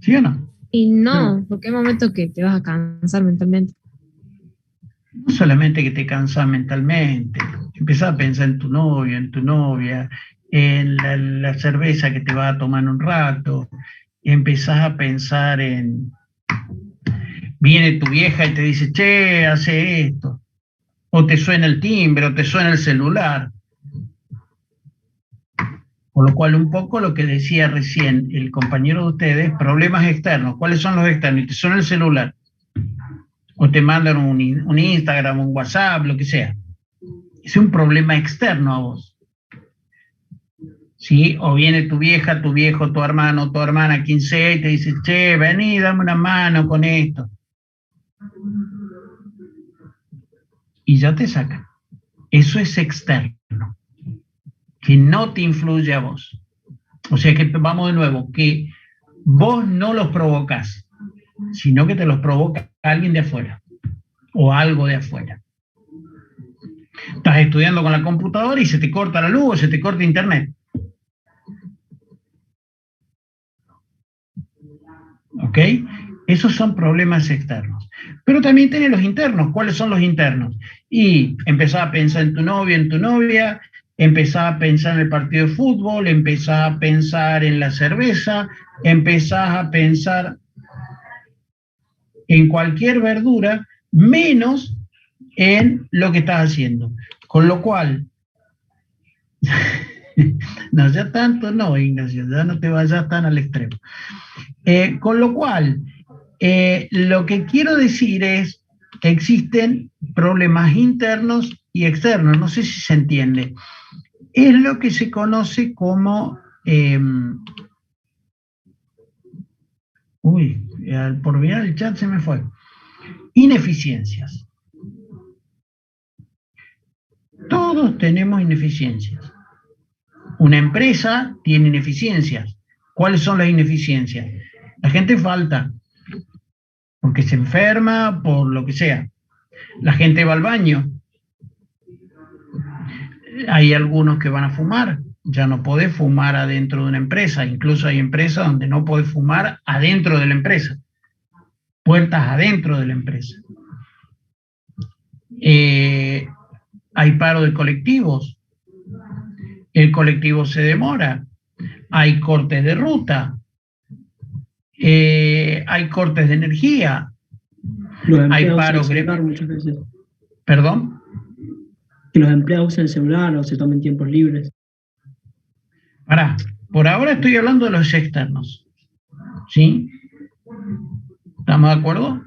¿Sí o no? Y no, porque hay momentos que te vas a cansar mentalmente. No solamente que te cansas mentalmente, empezás a pensar en tu novio, en tu novia, en la cerveza que te vas a tomar en un rato, y empezás a pensar en... Viene tu vieja y te dice, che, hace esto. O te suena el timbre, o te suena el celular. Por lo cual, un poco lo que decía recién el compañero de ustedes, problemas externos. ¿Cuáles son los externos? Y te suena el celular. O te mandan un Instagram, un WhatsApp, lo que sea. Es un problema externo a vos. ¿Sí? O viene tu vieja, tu viejo, tu hermano, tu hermana, quien sea, y te dice, che, vení, dame una mano con esto. Y ya te saca. Eso es externo, que no te influye a vos. O sea que vamos de nuevo, que vos no los provocás, sino que te los provoca alguien de afuera o algo de afuera. Estás estudiando con la computadora y se te corta la luz o se te corta internet. ¿Ok? Esos son problemas externos. Pero también tenés los internos. ¿Cuáles son los internos? Y empezás a pensar en tu novio, en tu novia, empezás a pensar en el partido de fútbol, empezás a pensar en la cerveza, empezás a pensar en cualquier verdura, menos en lo que estás haciendo. Con lo cual, no, ya tanto no, Ignacio, ya no te vayas tan al extremo. Con lo cual, lo que quiero decir es que existen problemas internos y externos, no sé si se entiende. Es lo que se conoce como, por mirar el chat se me fue, ineficiencias. Todos tenemos ineficiencias. Una empresa tiene ineficiencias. ¿Cuáles son las ineficiencias? La gente falta, porque se enferma, por lo que sea. La gente va al baño. Hay algunos que van a fumar. Ya no podés fumar adentro de una empresa. Incluso hay empresas donde no podés fumar adentro de la empresa. Puertas adentro de la empresa. Hay paro de colectivos. El colectivo se demora. Hay cortes de ruta. Hay cortes de energía. Hay paro gremial. Muchas veces. ¿Perdón? Que los empleados usen el celular o se tomen tiempos libres. Por ahora estoy hablando de los externos. ¿Sí? ¿Estamos de acuerdo?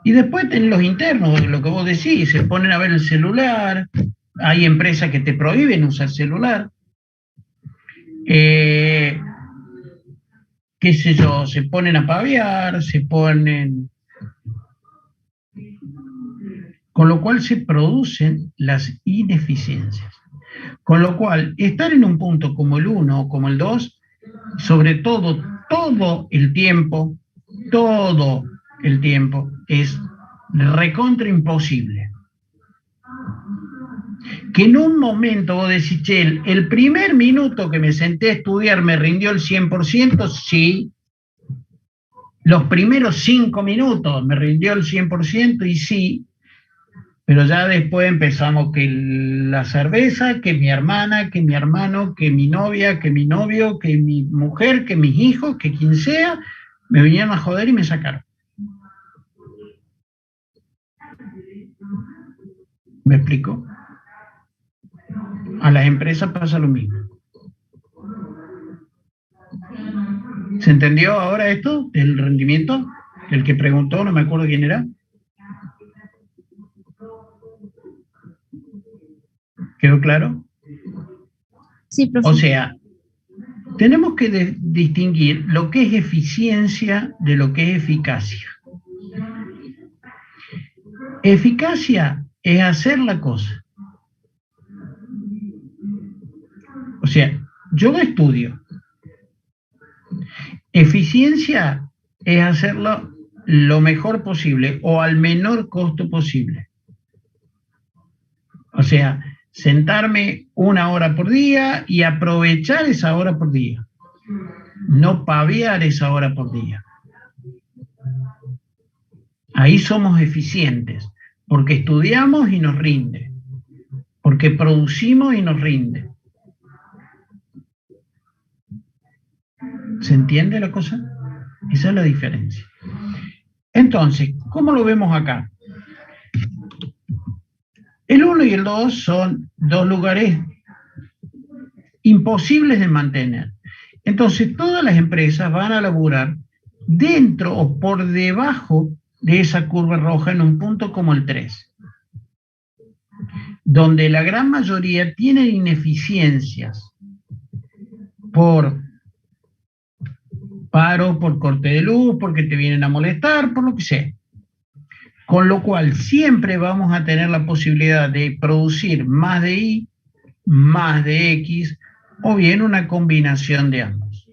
Y después tenés los internos, lo que vos decís, se ponen a ver el celular, hay empresas que te prohíben usar celular. Qué sé yo, se ponen a paviar, se ponen... Con lo cual se producen las ineficiencias. Con lo cual, estar en un punto como el 1 o como el 2, sobre todo, todo el tiempo, es recontra imposible. Que en un momento vos decís, che, el primer minuto que me senté a estudiar me rindió el 100%, sí. Los primeros 5 minutos me rindió el 100% y sí. Pero ya después empezamos que la cerveza, que mi hermana, que mi hermano, que mi novia, que mi novio, que mi mujer, que mis hijos, que quien sea, me vinieron a joder y me sacaron. ¿Me explico? A las empresas pasa lo mismo. ¿Se entendió ahora esto del rendimiento? El que preguntó, no me acuerdo quién era. ¿Quedó claro? Sí, profe. O sea, tenemos que distinguir lo que es eficiencia de lo que es eficacia. Eficacia es hacer la cosa. O sea, yo estudio. Eficiencia es hacerlo lo mejor posible o al menor costo posible. O sea, sentarme 1 hora por día y aprovechar esa hora por día. No paviar esa hora por día. Ahí somos eficientes, porque estudiamos y nos rinde, porque producimos y nos rinde. ¿Se entiende la cosa? Esa es la diferencia. Entonces, ¿cómo lo vemos acá? El 1 y el 2 son dos lugares imposibles de mantener. Entonces, todas las empresas van a laburar dentro o por debajo de esa curva roja en un punto como el 3, donde la gran mayoría tienen ineficiencias por paro, por corte de luz, porque te vienen a molestar, por lo que sea. Con lo cual siempre vamos a tener la posibilidad de producir más de Y, más de X, o bien una combinación de ambos.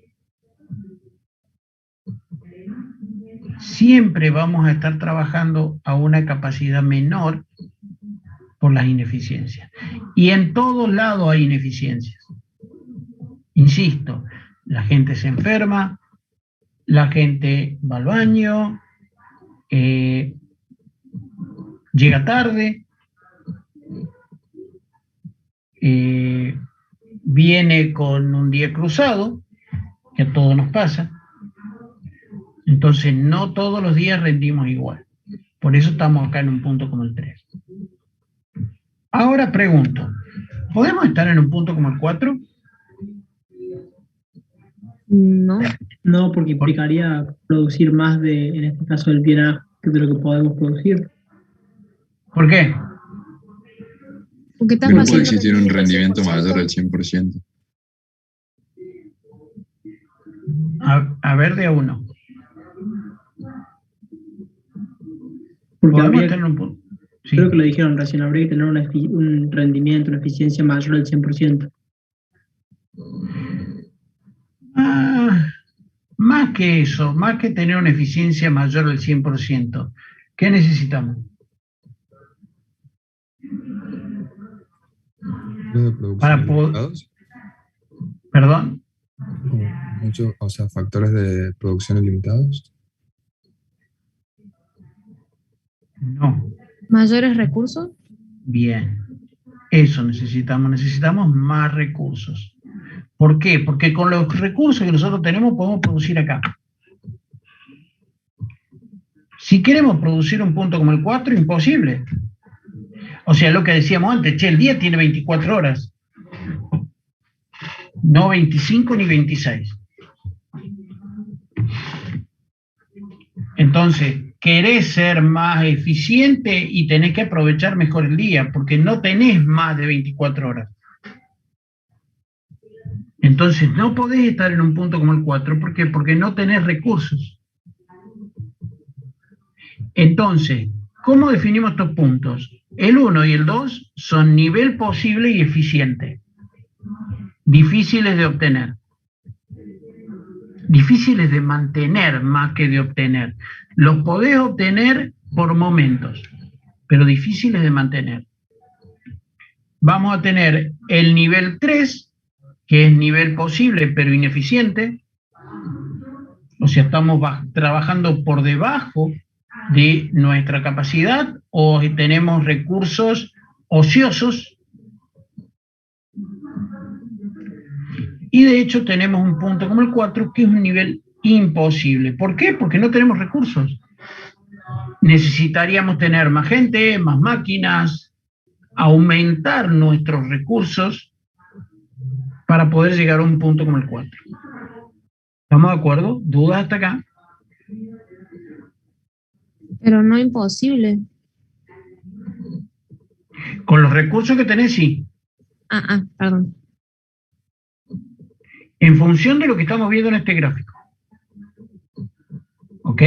Siempre vamos a estar trabajando a una capacidad menor por las ineficiencias. Y en todos lados hay ineficiencias. Insisto, la gente se enferma, la gente va al baño, llega tarde, viene con un día cruzado, que a todos nos pasa. Entonces, no todos los días rendimos igual. Por eso estamos acá en un punto como el 3. Ahora pregunto, ¿podemos estar en un punto como el 4? No. No, porque implicaría producir más de, en este caso, del bien A que de lo que podemos producir. ¿Por qué? Porque No estamos puede haciendo existir un rendimiento 100%. mayor al 100%. A ver de a uno. Porque ¿Podemos habría, estar en un punto? Sí. creo que lo dijeron recién, habría que tener un rendimiento, una eficiencia mayor al 100%. Más que eso, más que tener una eficiencia mayor al 100%, ¿qué necesitamos? De producción Para poder, ilimitados, perdón, como muchos, o sea, factores de producción ilimitados. no. ¿Mayores recursos? Bien, eso necesitamos más recursos. ¿Por qué? Porque con los recursos que nosotros tenemos podemos producir acá. Si queremos producir un punto como el 4, imposible. O sea, lo que decíamos antes, el día tiene 24 horas. No 25 ni 26. Entonces, querés ser más eficiente y tenés que aprovechar mejor el día, porque no tenés más de 24 horas. Entonces, no podés estar en un punto como el 4, ¿por qué? Porque no tenés recursos. Entonces, ¿cómo definimos estos puntos? El 1 y el 2 son nivel posible y eficiente. Difíciles de obtener. Difíciles de mantener más que de obtener. Los podés obtener por momentos, pero difíciles de mantener. Vamos a tener el nivel 3, que es nivel posible pero ineficiente. O sea, estamos trabajando por debajo de nuestra capacidad o tenemos recursos ociosos. Y de hecho tenemos un punto como el 4 que es un nivel imposible. ¿Por qué? Porque no tenemos recursos. Necesitaríamos tener más gente, más máquinas, aumentar nuestros recursos para poder llegar a un punto como el 4. ¿Estamos de acuerdo? ¿Dudas hasta acá? Pero no imposible. Con los recursos que tenés, sí. Perdón. En función de lo que estamos viendo en este gráfico. ¿Ok?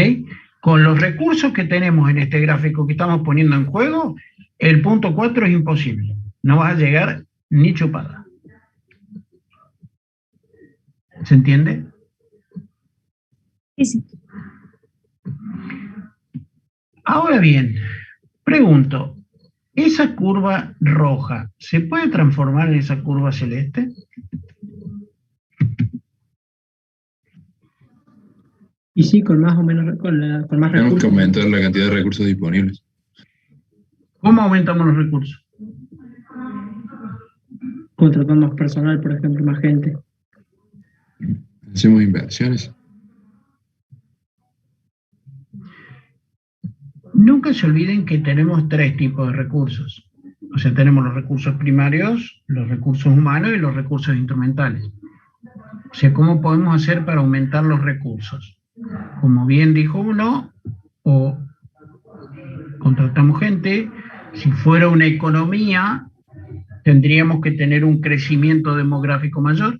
Con los recursos que tenemos en este gráfico que estamos poniendo en juego, el punto 4 es imposible. No vas a llegar ni chupada. ¿Se entiende? Sí. Ahora bien, pregunto, ¿esa curva roja se puede transformar en esa curva celeste? Y sí, con más o menos, con más Tenemos recursos. que aumentar la cantidad de recursos disponibles. ¿Cómo aumentamos los recursos? Contratando más personal, por ejemplo, más gente. Hacemos inversiones. Nunca se olviden que tenemos 3 tipos de recursos. O sea, tenemos los recursos primarios, los recursos humanos y los recursos instrumentales. O sea, ¿cómo podemos hacer para aumentar los recursos? Como bien dijo uno, o contratamos gente. Si fuera una economía, tendríamos que tener un crecimiento demográfico mayor.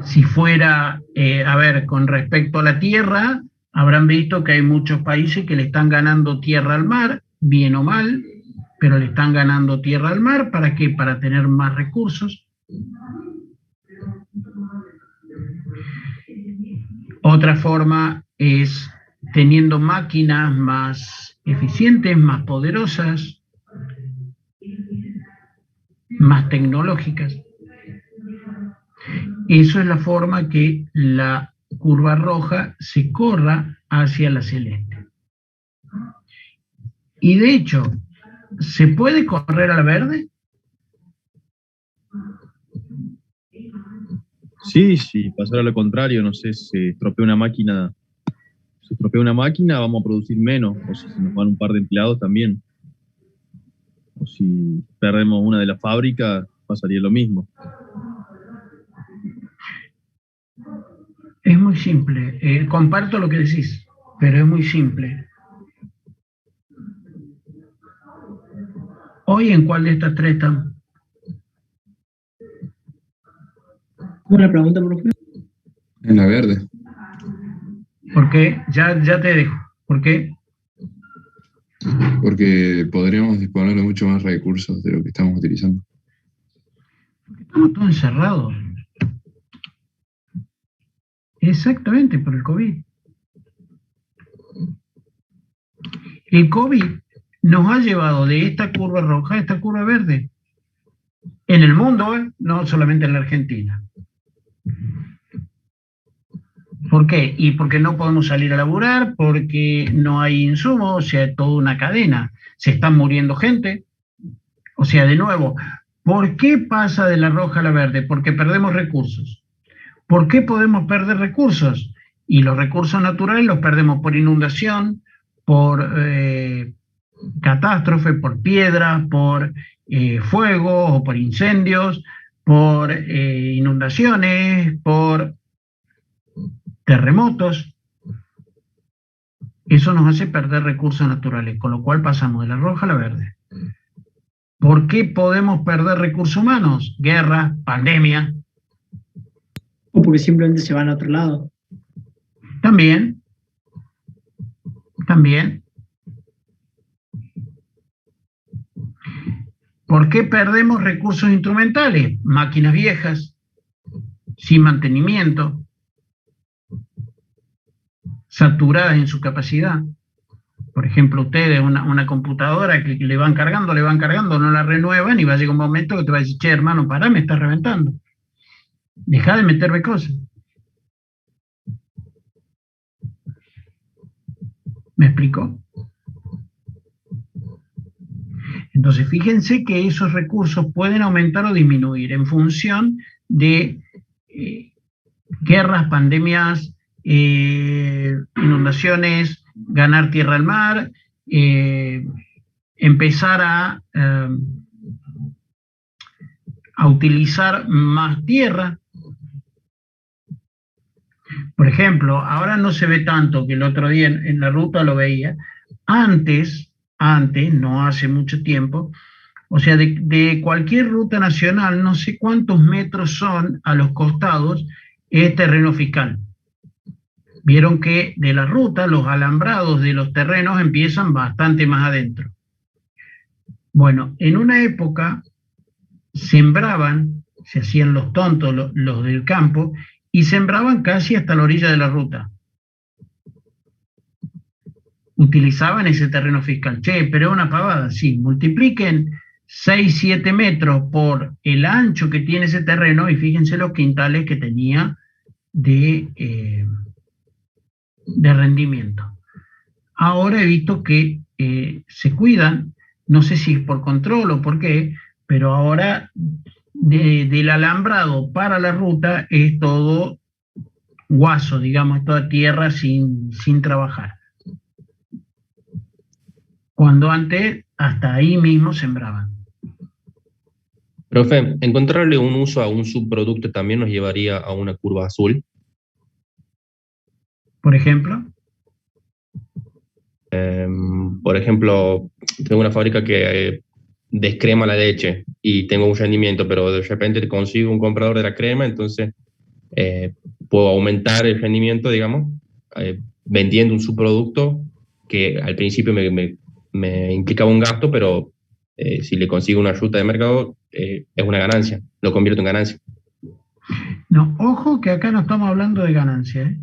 Si fuera, con respecto a la tierra, habrán visto que hay muchos países que le están ganando tierra al mar, bien o mal, pero le están ganando tierra al mar. ¿Para qué? Para tener más recursos. Otra forma es teniendo máquinas más eficientes, más poderosas, más tecnológicas. Eso es la forma que la curva roja se corra hacia la celeste. Y de hecho, ¿se puede correr a la verde? Sí, pasar a lo contrario, no sé, se estropea una máquina, vamos a producir menos, o si se nos van un par de empleados también. O si perdemos una de las fábricas, pasaría lo mismo. Es muy simple, comparto lo que decís, pero es muy simple. ¿Hoy en cuál de estas tres están? Buena pregunta, profe. En la verde. ¿Por qué? Ya te dejo. ¿Por qué? Porque podríamos disponer de mucho más recursos de lo que estamos utilizando. Estamos todos encerrados. Exactamente, por el COVID. El COVID nos ha llevado de esta curva roja a esta curva verde. En el mundo, no solamente en la Argentina. ¿Por qué? Y porque no podemos salir a laburar, porque no hay insumos, o sea, toda una cadena. Se están muriendo gente. O sea, de nuevo, ¿por qué pasa de la roja a la verde? Porque perdemos recursos. ¿Por qué podemos perder recursos? Y los recursos naturales los perdemos por inundación, por catástrofe, por piedra, por fuego o por incendios, por inundaciones, por terremotos. Eso nos hace perder recursos naturales, con lo cual pasamos de la roja a la verde. ¿Por qué podemos perder recursos humanos? Guerra, pandemia. O porque simplemente se van a otro lado. También. ¿Por qué perdemos recursos instrumentales? Máquinas viejas, sin mantenimiento, saturadas en su capacidad. Por ejemplo, ustedes, una computadora que le van cargando, no la renuevan y va a llegar un momento que te va a decir, che, hermano, pará, me estás reventando. Deja de meterme cosas. ¿Me explico? Entonces, fíjense que esos recursos pueden aumentar o disminuir en función de guerras, pandemias, inundaciones, ganar tierra al mar, empezar a utilizar más tierra. Por ejemplo, ahora no se ve tanto, que el otro día en la ruta lo veía. Antes, no hace mucho tiempo, o sea, de cualquier ruta nacional, no sé cuántos metros son a los costados, es terreno fiscal. Vieron que de la ruta, los alambrados de los terrenos empiezan bastante más adentro. Bueno, en una época sembraban, se hacían los tontos, los del campo, y sembraban casi hasta la orilla de la ruta. Utilizaban ese terreno fiscal. Che, pero es una pavada. Sí, multipliquen 6, 7 metros por el ancho que tiene ese terreno y fíjense los quintales que tenía de rendimiento. Ahora he visto que se cuidan, no sé si es por control o por qué, pero ahora del alambrado para la ruta es todo guaso, digamos, toda tierra sin trabajar. cuando antes hasta ahí mismo sembraban. Profe, encontrarle un uso a un subproducto también nos llevaría a una curva azul. Por ejemplo, Por ejemplo, tengo una fábrica que descrema la leche y tengo un rendimiento, pero de repente consigo un comprador de la crema, entonces puedo aumentar el rendimiento, digamos, vendiendo un subproducto que al principio me implicaba un gasto, pero si le consigo una ruta de mercado, es una ganancia, lo convierto en ganancia. no, ojo que acá no estamos hablando de ganancia, ¿eh?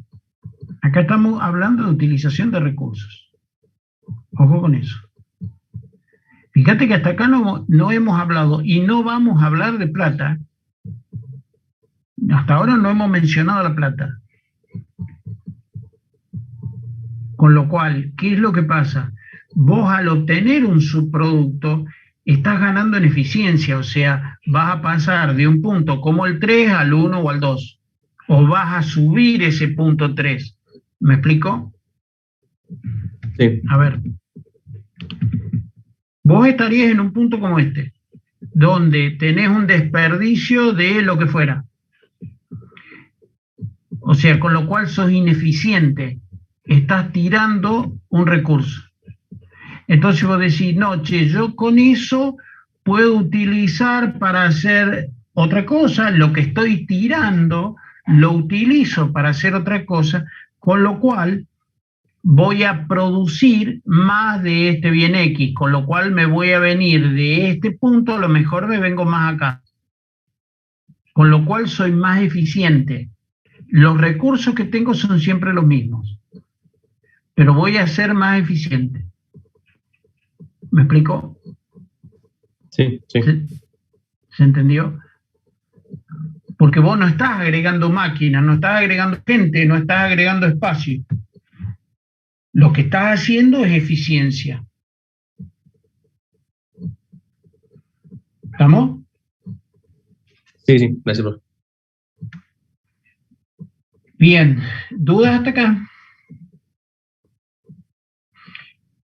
Acá estamos hablando de utilización de recursos. Ojo con eso. Fíjate que hasta acá no hemos hablado y no vamos a hablar de plata. Hasta ahora no hemos mencionado la plata. Con lo cual, ¿qué es lo que pasa? Vos al obtener un subproducto estás ganando en eficiencia, o sea, vas a pasar de un punto como el 3 al 1 o al 2, o vas a subir ese punto 3. ¿Me explico? Sí. A ver. Vos estarías en un punto como este, donde tenés un desperdicio de lo que fuera. O sea, con lo cual sos ineficiente. Estás tirando un recurso. Entonces vos decís, no, che, yo con eso puedo utilizar para hacer otra cosa, lo que estoy tirando lo utilizo para hacer otra cosa, con lo cual voy a producir más de este bien X, con lo cual me voy a venir de este punto, a lo mejor me vengo más acá. Con lo cual soy más eficiente. Los recursos que tengo son siempre los mismos, pero voy a ser más eficiente. ¿Me explico? Sí, sí. ¿Se entendió? Porque vos no estás agregando máquinas, no estás agregando gente, no estás agregando espacio. Lo que estás haciendo es eficiencia. ¿Estamos? Sí, sí, gracias, profe. Bien, ¿dudas hasta acá?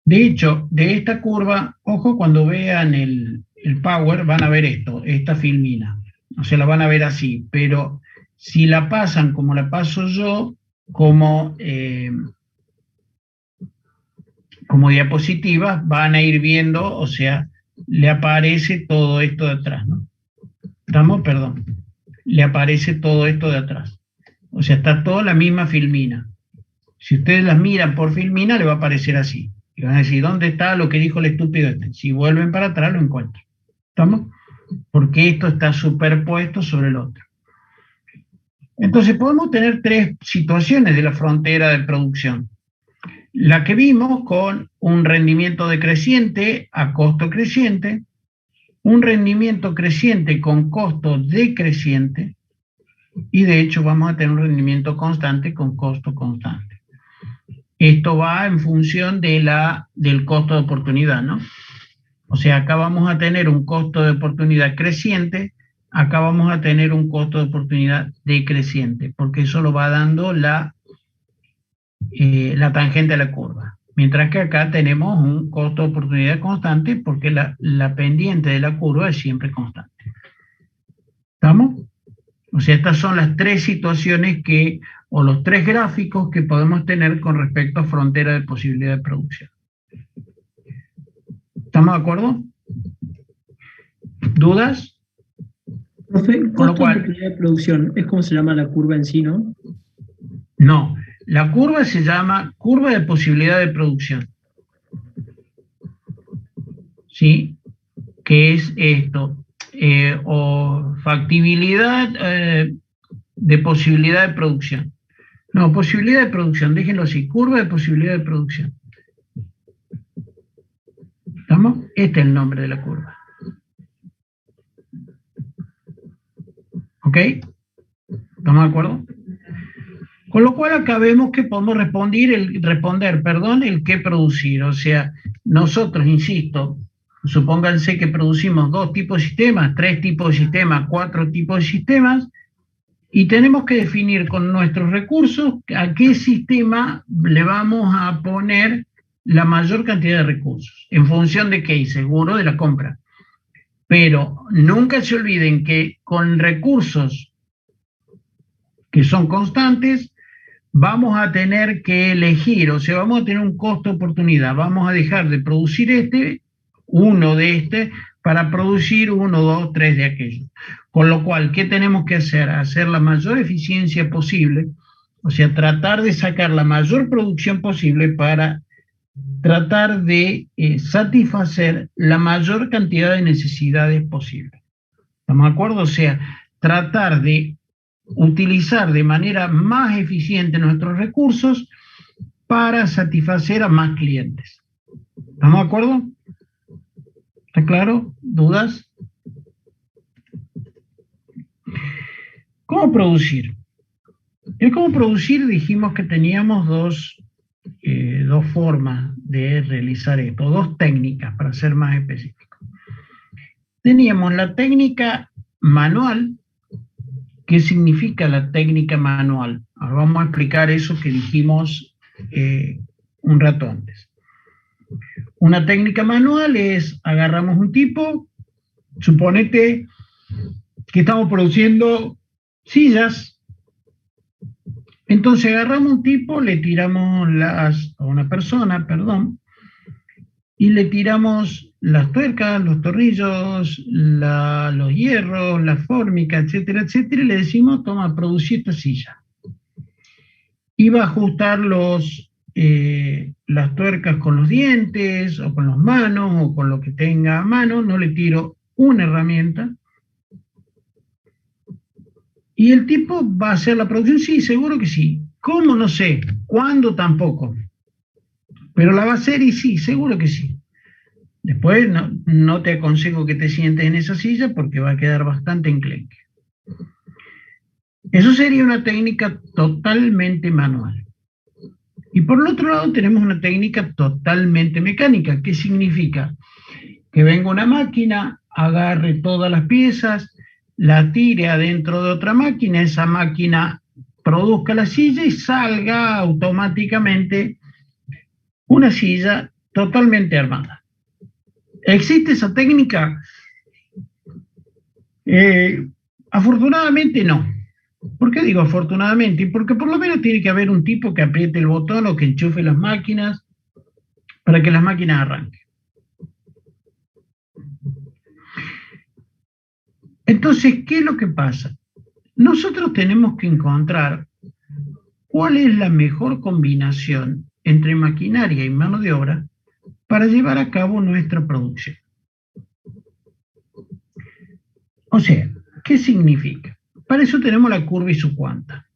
De hecho, de esta curva, ojo, cuando vean el power van a ver esto, esta filmina. O sea, la van a ver así, pero si la pasan como la paso yo, como diapositivas, van a ir viendo, o sea, le aparece todo esto de atrás, ¿no? ¿Estamos? Perdón. Le aparece todo esto de atrás. O sea, está toda la misma filmina. Si ustedes las miran por filmina, le va a aparecer así. Y van a decir, ¿dónde está lo que dijo el estúpido este? Si vuelven para atrás, lo encuentran. ¿Estamos? Porque esto está superpuesto sobre el otro. Entonces, podemos tener tres situaciones de la frontera de producción. La que vimos con un rendimiento decreciente a costo creciente, un rendimiento creciente con costo decreciente, y de hecho vamos a tener un rendimiento constante con costo constante. Esto va en función de del costo de oportunidad, ¿no? O sea, acá vamos a tener un costo de oportunidad creciente, acá vamos a tener un costo de oportunidad decreciente, porque eso lo va dando la tangente de la curva. Mientras que acá tenemos un costo de oportunidad constante, porque la pendiente de la curva es siempre constante. ¿Estamos? O sea, estas son las tres situaciones o los tres gráficos que podemos tener con respecto a frontera de posibilidad de producción. ¿Estamos de acuerdo? ¿Dudas? Profe, costo de oportunidad de producción, ¿es como se llama la curva en sí, no? No, la curva se llama curva de posibilidad de producción. ¿Sí? ¿Qué es esto? O factibilidad de posibilidad de producción. No, posibilidad de producción, déjenlo así, curva de posibilidad de producción. ¿Estamos? Este es el nombre de la curva. ¿Ok? ¿Estamos de acuerdo? Con lo cual acá vemos que podemos responder el qué producir. O sea, nosotros, insisto, supónganse que producimos 2 tipos de sistemas, 3 tipos de sistemas, 4 tipos de sistemas, y tenemos que definir con nuestros recursos a qué sistema le vamos a poner la mayor cantidad de recursos. ¿En función de qué? Seguro de la compra. Pero nunca se olviden que con recursos que son constantes, vamos a tener que elegir, o sea, vamos a tener un costo de oportunidad. Vamos a dejar de producir uno de para producir 1, 2, 3 de aquello. Con lo cual, ¿qué tenemos que hacer? Hacer la mayor eficiencia posible, o sea, tratar de sacar la mayor producción posible para tratar de satisfacer la mayor cantidad de necesidades posible. ¿Estamos de acuerdo? O sea, tratar de utilizar de manera más eficiente nuestros recursos para satisfacer a más clientes. ¿Estamos de acuerdo? ¿Está claro? ¿Dudas? ¿Cómo producir? En cómo producir dijimos que teníamos dos formas de realizar esto, dos técnicas para ser más específicos. Teníamos la técnica manual. ¿Qué significa la técnica manual? Ahora vamos a explicar eso que dijimos un rato antes. Una técnica manual es, agarramos un tipo, suponete que estamos produciendo sillas, entonces agarramos un tipo, le tiramos a una persona, y le tiramos las tuercas, los tornillos, los hierros, la fórmica, etcétera, etcétera, y le decimos, toma, producí esta silla. Y va a ajustar las tuercas con los dientes, o con las manos, o con lo que tenga a mano, no le tiro una herramienta. ¿Y el tipo va a hacer la producción? Sí, seguro que sí. ¿Cómo? No sé. ¿Cuándo? Tampoco. Pero la va a hacer y sí, seguro que sí. Después no te aconsejo que te sientes en esa silla porque va a quedar bastante enclenque. Eso sería una técnica totalmente manual. Y por el otro lado tenemos una técnica totalmente mecánica. ¿Qué significa? Que venga una máquina, agarre todas las piezas, la tire adentro de otra máquina, esa máquina produzca la silla y salga automáticamente una silla totalmente armada. ¿Existe esa técnica? Afortunadamente no. ¿Por qué digo afortunadamente? Porque por lo menos tiene que haber un tipo que apriete el botón o que enchufe las máquinas para que las máquinas arranquen. Entonces, ¿qué es lo que pasa? Nosotros tenemos que encontrar cuál es la mejor combinación entre maquinaria y mano de obra para llevar a cabo nuestra producción. O sea, ¿qué significa? Para eso tenemos la curva isocuanta.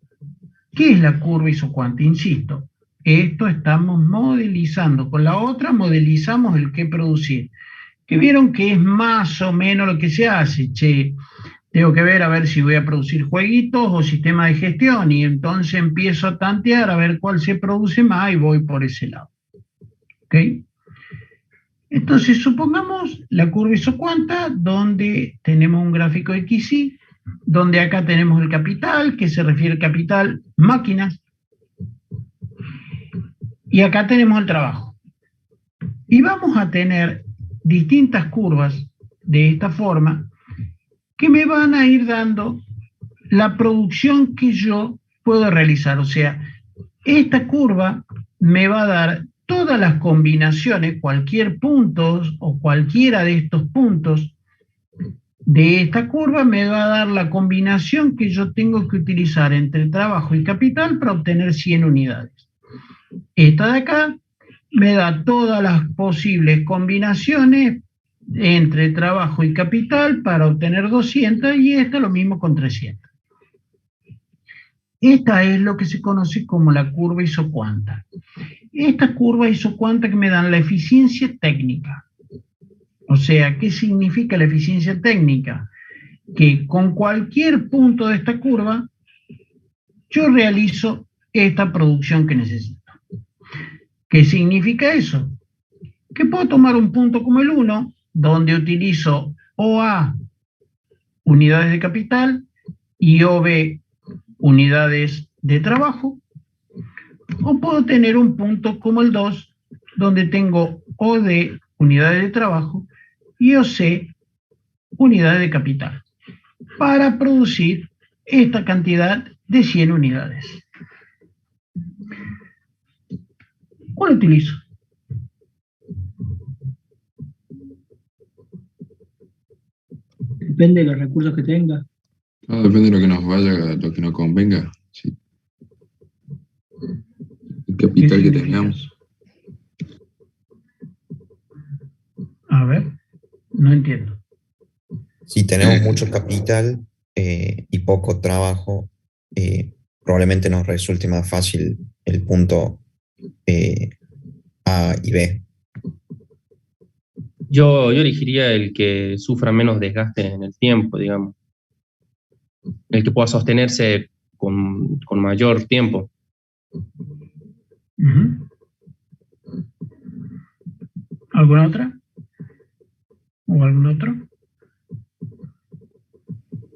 ¿Qué es la curva isocuanta? Insisto, esto estamos modelizando. Con la otra modelizamos el qué producir. Que vieron que es más o menos lo que se hace. Che, tengo que ver a ver si voy a producir jueguitos o sistema de gestión y entonces empiezo a tantear a ver cuál se produce más y voy por ese lado. ¿Ok? Entonces supongamos la curva isocuanta donde tenemos un gráfico XY, donde acá tenemos el capital, que se refiere al capital máquinas, y acá tenemos el trabajo. Y vamos a tener distintas curvas de esta forma que me van a ir dando la producción que yo puedo realizar. O sea, esta curva me va a dar todas las combinaciones, cualquier punto o cualquiera de estos puntos de esta curva me va a dar la combinación que yo tengo que utilizar entre trabajo y capital para obtener 100 unidades. Esta de acá me da todas las posibles combinaciones entre trabajo y capital para obtener 200 y esta lo mismo con 300. Esta es lo que se conoce como la curva isocuanta. Esta curva isocuanta que me dan la eficiencia técnica. O sea, ¿qué significa la eficiencia técnica? Que con cualquier punto de esta curva yo realizo esta producción que necesito. ¿Qué significa eso? Que puedo tomar un punto como el 1, donde utilizo OA, unidades de capital, y OB, unidades de trabajo, o puedo tener un punto como el 2, donde tengo O de unidades de trabajo y OC unidades de capital para producir esta cantidad de 100 unidades. ¿Cuál utilizo? Depende de los recursos que tenga. No, depende de lo que nos vaya, lo que nos convenga. Sí. El capital que tengamos. A ver, no entiendo. Si tenemos mucho capital y poco trabajo, probablemente nos resulte más fácil el punto A y B. Yo elegiría el que sufra menos desgaste en el tiempo, digamos. El que pueda sostenerse con mayor tiempo. ¿Alguna otra? ¿O algún otro?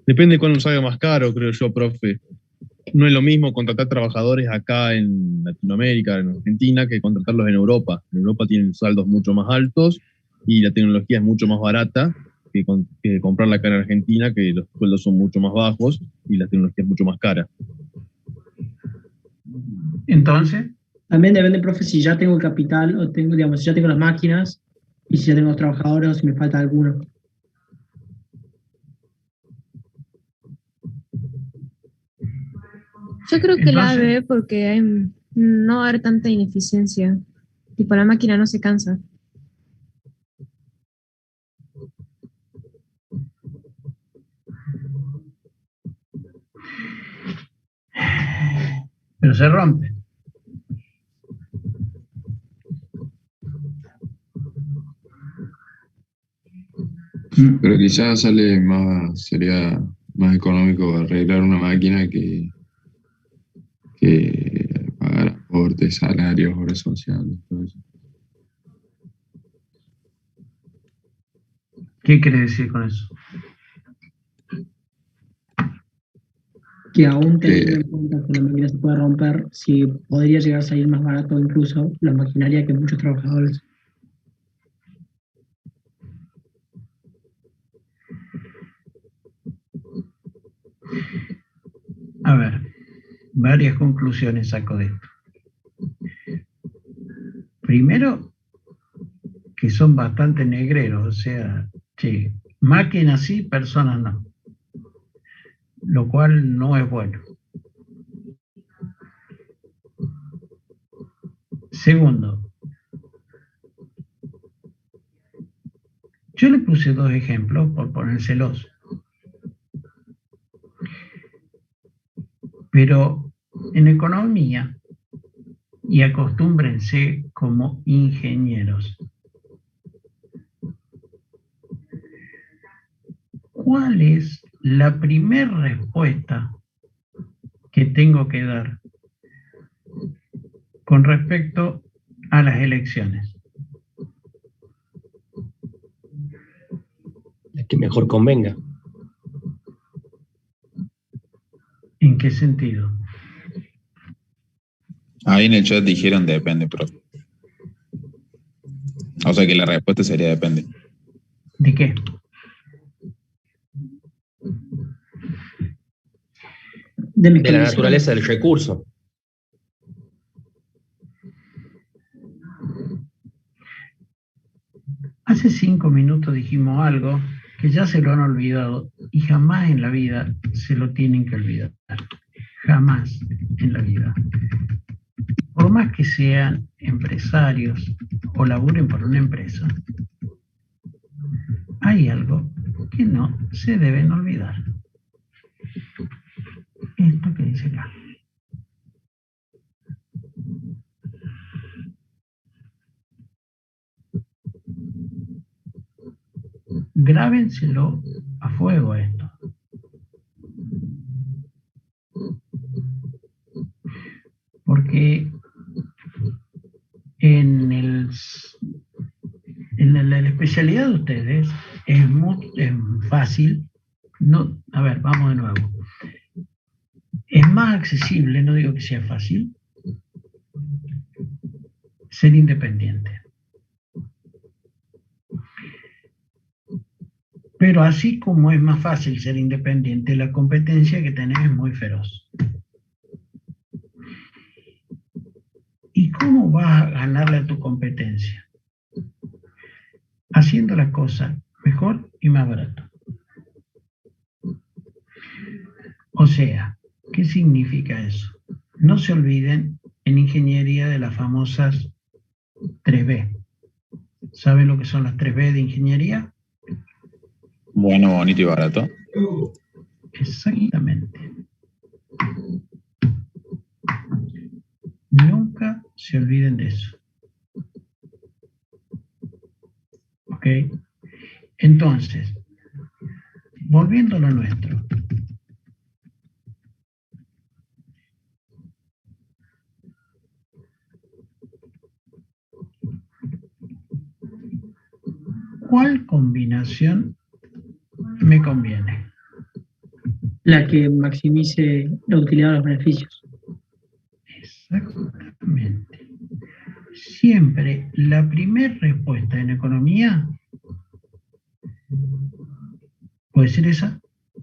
Depende de cuándo nos salga más caro, creo yo, profe. No es lo mismo contratar trabajadores acá en Latinoamérica, en Argentina, que contratarlos en Europa. En Europa tienen saldos mucho más altos y la tecnología es mucho más barata que comprarla acá en Argentina, que los sueldos son mucho más bajos y la tecnología es mucho más cara. Entonces, También depende, profe, si ya tengo el capital o tengo, digamos, si ya tengo las máquinas y si ya tengo los trabajadores o si me falta alguno. Yo creo que la Entonces- B porque no va a haber tanta ineficiencia. Tipo, la máquina no se cansa. pero se rompe. Pero quizás sería más económico arreglar una máquina que pagar aportes, salarios, horas sociales, todo eso. ¿Qué quiere decir con eso? Que aún teniendo en cuenta que la máquina se puede romper, si podría llegar a salir más barato incluso la maquinaria que muchos trabajadores. A ver, varias conclusiones saco de esto. Primero, que son bastante negreros, o sea, che, máquinas sí, personas no. Lo cual no es bueno. Segundo, yo le puse dos ejemplos por ponérselos. Pero en economía, y acostúmbrense como ingenieros, ¿cuál es la primera respuesta que tengo que dar con respecto a las elecciones? La que mejor convenga. ¿En qué sentido? Ahí en el chat dijeron depende, profe. O sea que la respuesta sería depende. ¿De qué? De mis De la condiciones. naturaleza del recurso. Hace 5 minutos dijimos algo que ya se lo han olvidado y jamás en la vida se lo tienen que olvidar. Jamás en la vida. Por más que sean empresarios o laburen por una empresa, hay algo que no se deben olvidar. Esto que dice acá. Grábenselo a fuego esto. Porque en la especialidad de ustedes es fácil. No, a ver, vamos de nuevo. Es más accesible, no digo que sea fácil, ser independiente. Pero así como es más fácil ser independiente, la competencia que tenés es muy feroz. ¿Y cómo vas a ganarle a tu competencia? Haciendo las cosas mejor y más barato. O sea, ¿qué significa eso? No se olviden en ingeniería de las famosas 3B. ¿Saben lo que son las 3B de ingeniería? Bueno, bonito y barato. Exactamente. Nunca se olviden de eso. ¿Ok? Entonces, volviendo a lo nuestro. ¿Cuál combinación me conviene? La que maximice la utilidad de los beneficios. Exactamente. Siempre la primera respuesta en economía puede ser esa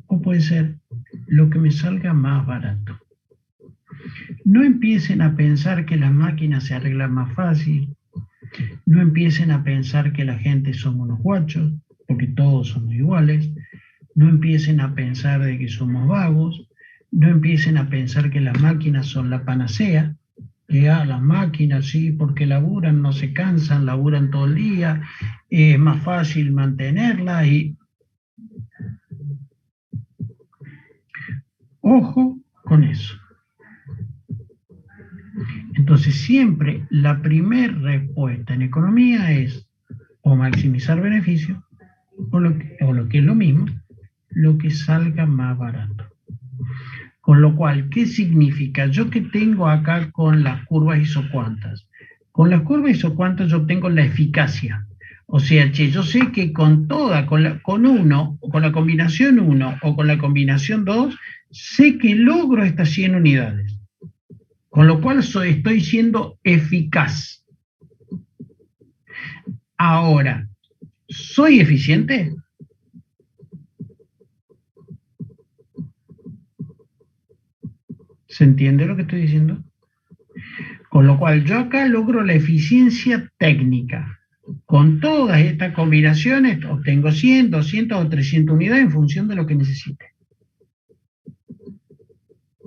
o puede ser lo que me salga más barato. No empiecen a pensar que las máquinas se arreglan más fácil. No empiecen a pensar que la gente somos unos guachos, porque todos somos iguales. No empiecen a pensar de que somos vagos. No empiecen a pensar que las máquinas son la panacea. Que las máquinas sí, porque laburan, no se cansan, laburan todo el día, es más fácil mantenerlas y... Ojo con eso. Entonces siempre la primera respuesta en economía es o maximizar beneficios o lo que es lo mismo, lo que salga más barato. Con lo cual, ¿qué significa? Yo que tengo acá con las curvas isocuantas. Con las curvas isocuantas yo obtengo la eficacia. O sea, yo sé que con la combinación 1 o con la combinación 2, sé que logro estas 100 unidades. Con lo cual estoy siendo eficaz. Ahora, ¿soy eficiente? ¿Se entiende lo que estoy diciendo? Con lo cual yo acá logro la eficiencia técnica. Con todas estas combinaciones obtengo 100, 200 o 300 unidades en función de lo que necesite.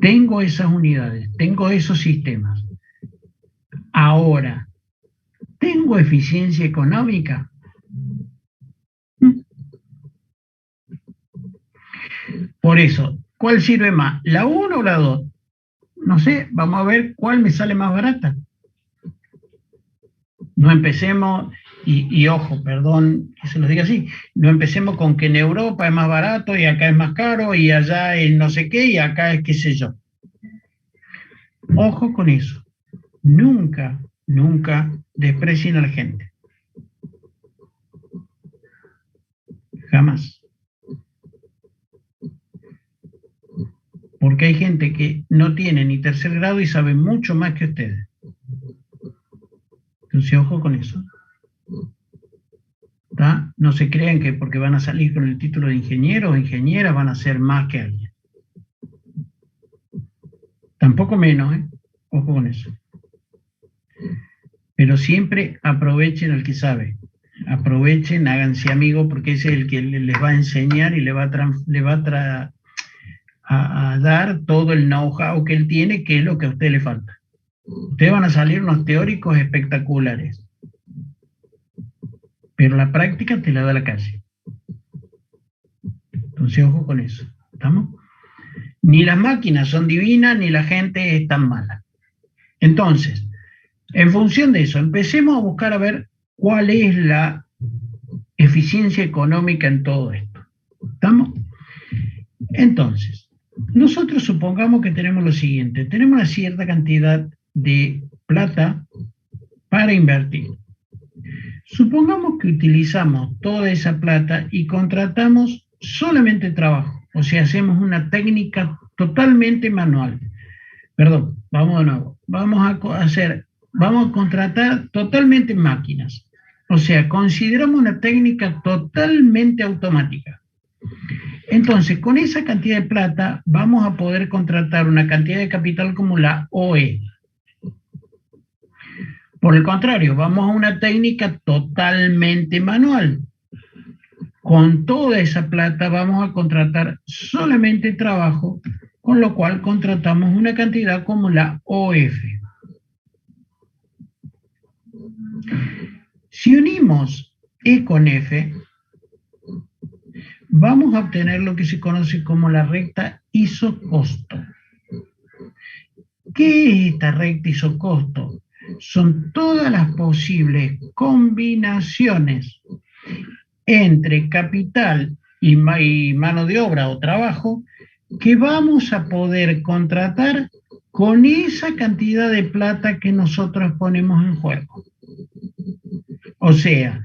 Tengo esas unidades, tengo esos sistemas. Ahora, ¿tengo eficiencia económica? Por eso, ¿cuál sirve más? ¿La 1 o la 2? No sé, vamos a ver cuál me sale más barata. No empecemos, y ojo, perdón que se los diga así, no empecemos con que en Europa es más barato y acá es más caro y allá es no sé qué y acá es qué sé yo. Ojo con eso. Nunca, nunca desprecien a la gente. Jamás. Porque hay gente que no tiene ni tercer grado y sabe mucho más que ustedes. Entonces, ojo con eso. ¿Tá? No se crean que porque van a salir con el título de ingeniero o ingeniera van a ser más que alguien. Tampoco menos, ¿eh? Ojo con eso. Pero siempre aprovechen al que sabe. Aprovechen, háganse amigos porque ese es el que les va a enseñar y le va a dar todo el know-how que él tiene, que es lo que a usted le falta. Ustedes van a salir unos teóricos espectaculares, pero la práctica te la da la calle. Entonces, ojo con eso. ¿Estamos? Ni las máquinas son divinas, ni la gente es tan mala. Entonces, en función de eso, empecemos a buscar a ver cuál es la eficiencia económica en todo esto. ¿Estamos? Entonces, nosotros supongamos que tenemos lo siguiente, tenemos una cierta cantidad de plata para invertir. Supongamos que utilizamos toda esa plata y contratamos solamente trabajo, o sea, hacemos una técnica totalmente manual. Perdón, vamos de nuevo. Vamos a hacer vamos a contratar totalmente máquinas. O sea, consideramos una técnica totalmente automática. Entonces, con esa cantidad de plata vamos a poder contratar una cantidad de capital como la OE. Por el contrario, vamos a una técnica totalmente manual. Con toda esa plata vamos a contratar solamente trabajo, con lo cual contratamos una cantidad como la OF. Si unimos E con F, vamos a obtener lo que se conoce como la recta isocosto. ¿Qué es esta recta isocosto? Son todas las posibles combinaciones entre capital y mano de obra o trabajo que vamos a poder contratar con esa cantidad de plata que nosotros ponemos en juego. O sea,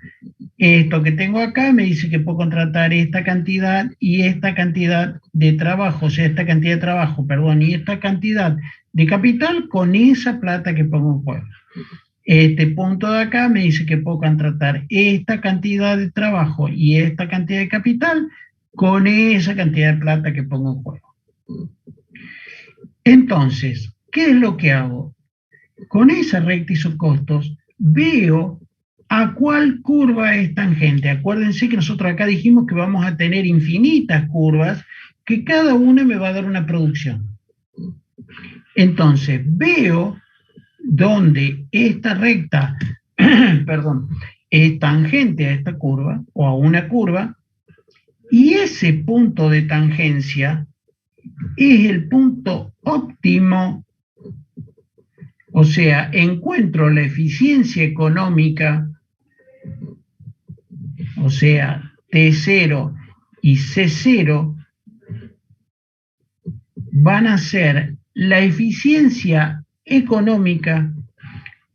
esto que tengo acá me dice que puedo contratar esta cantidad y esta cantidad de trabajo, o sea, esta cantidad de trabajo, perdón, y esta cantidad de capital con esa plata que pongo en juego. Este punto de acá me dice que puedo contratar esta cantidad de trabajo y esta cantidad de capital con esa cantidad de plata que pongo en juego. Entonces, ¿qué es lo que hago? Con esa recta isocostos veo a cuál curva es tangente. Acuérdense que nosotros acá dijimos que vamos a tener infinitas curvas que cada una me va a dar una producción. Entonces, veo donde esta recta, perdón, es tangente a esta curva o a una curva, y ese punto de tangencia es el punto óptimo, o sea, encuentro la eficiencia económica, o sea, T0 y C0 van a ser la eficiencia económica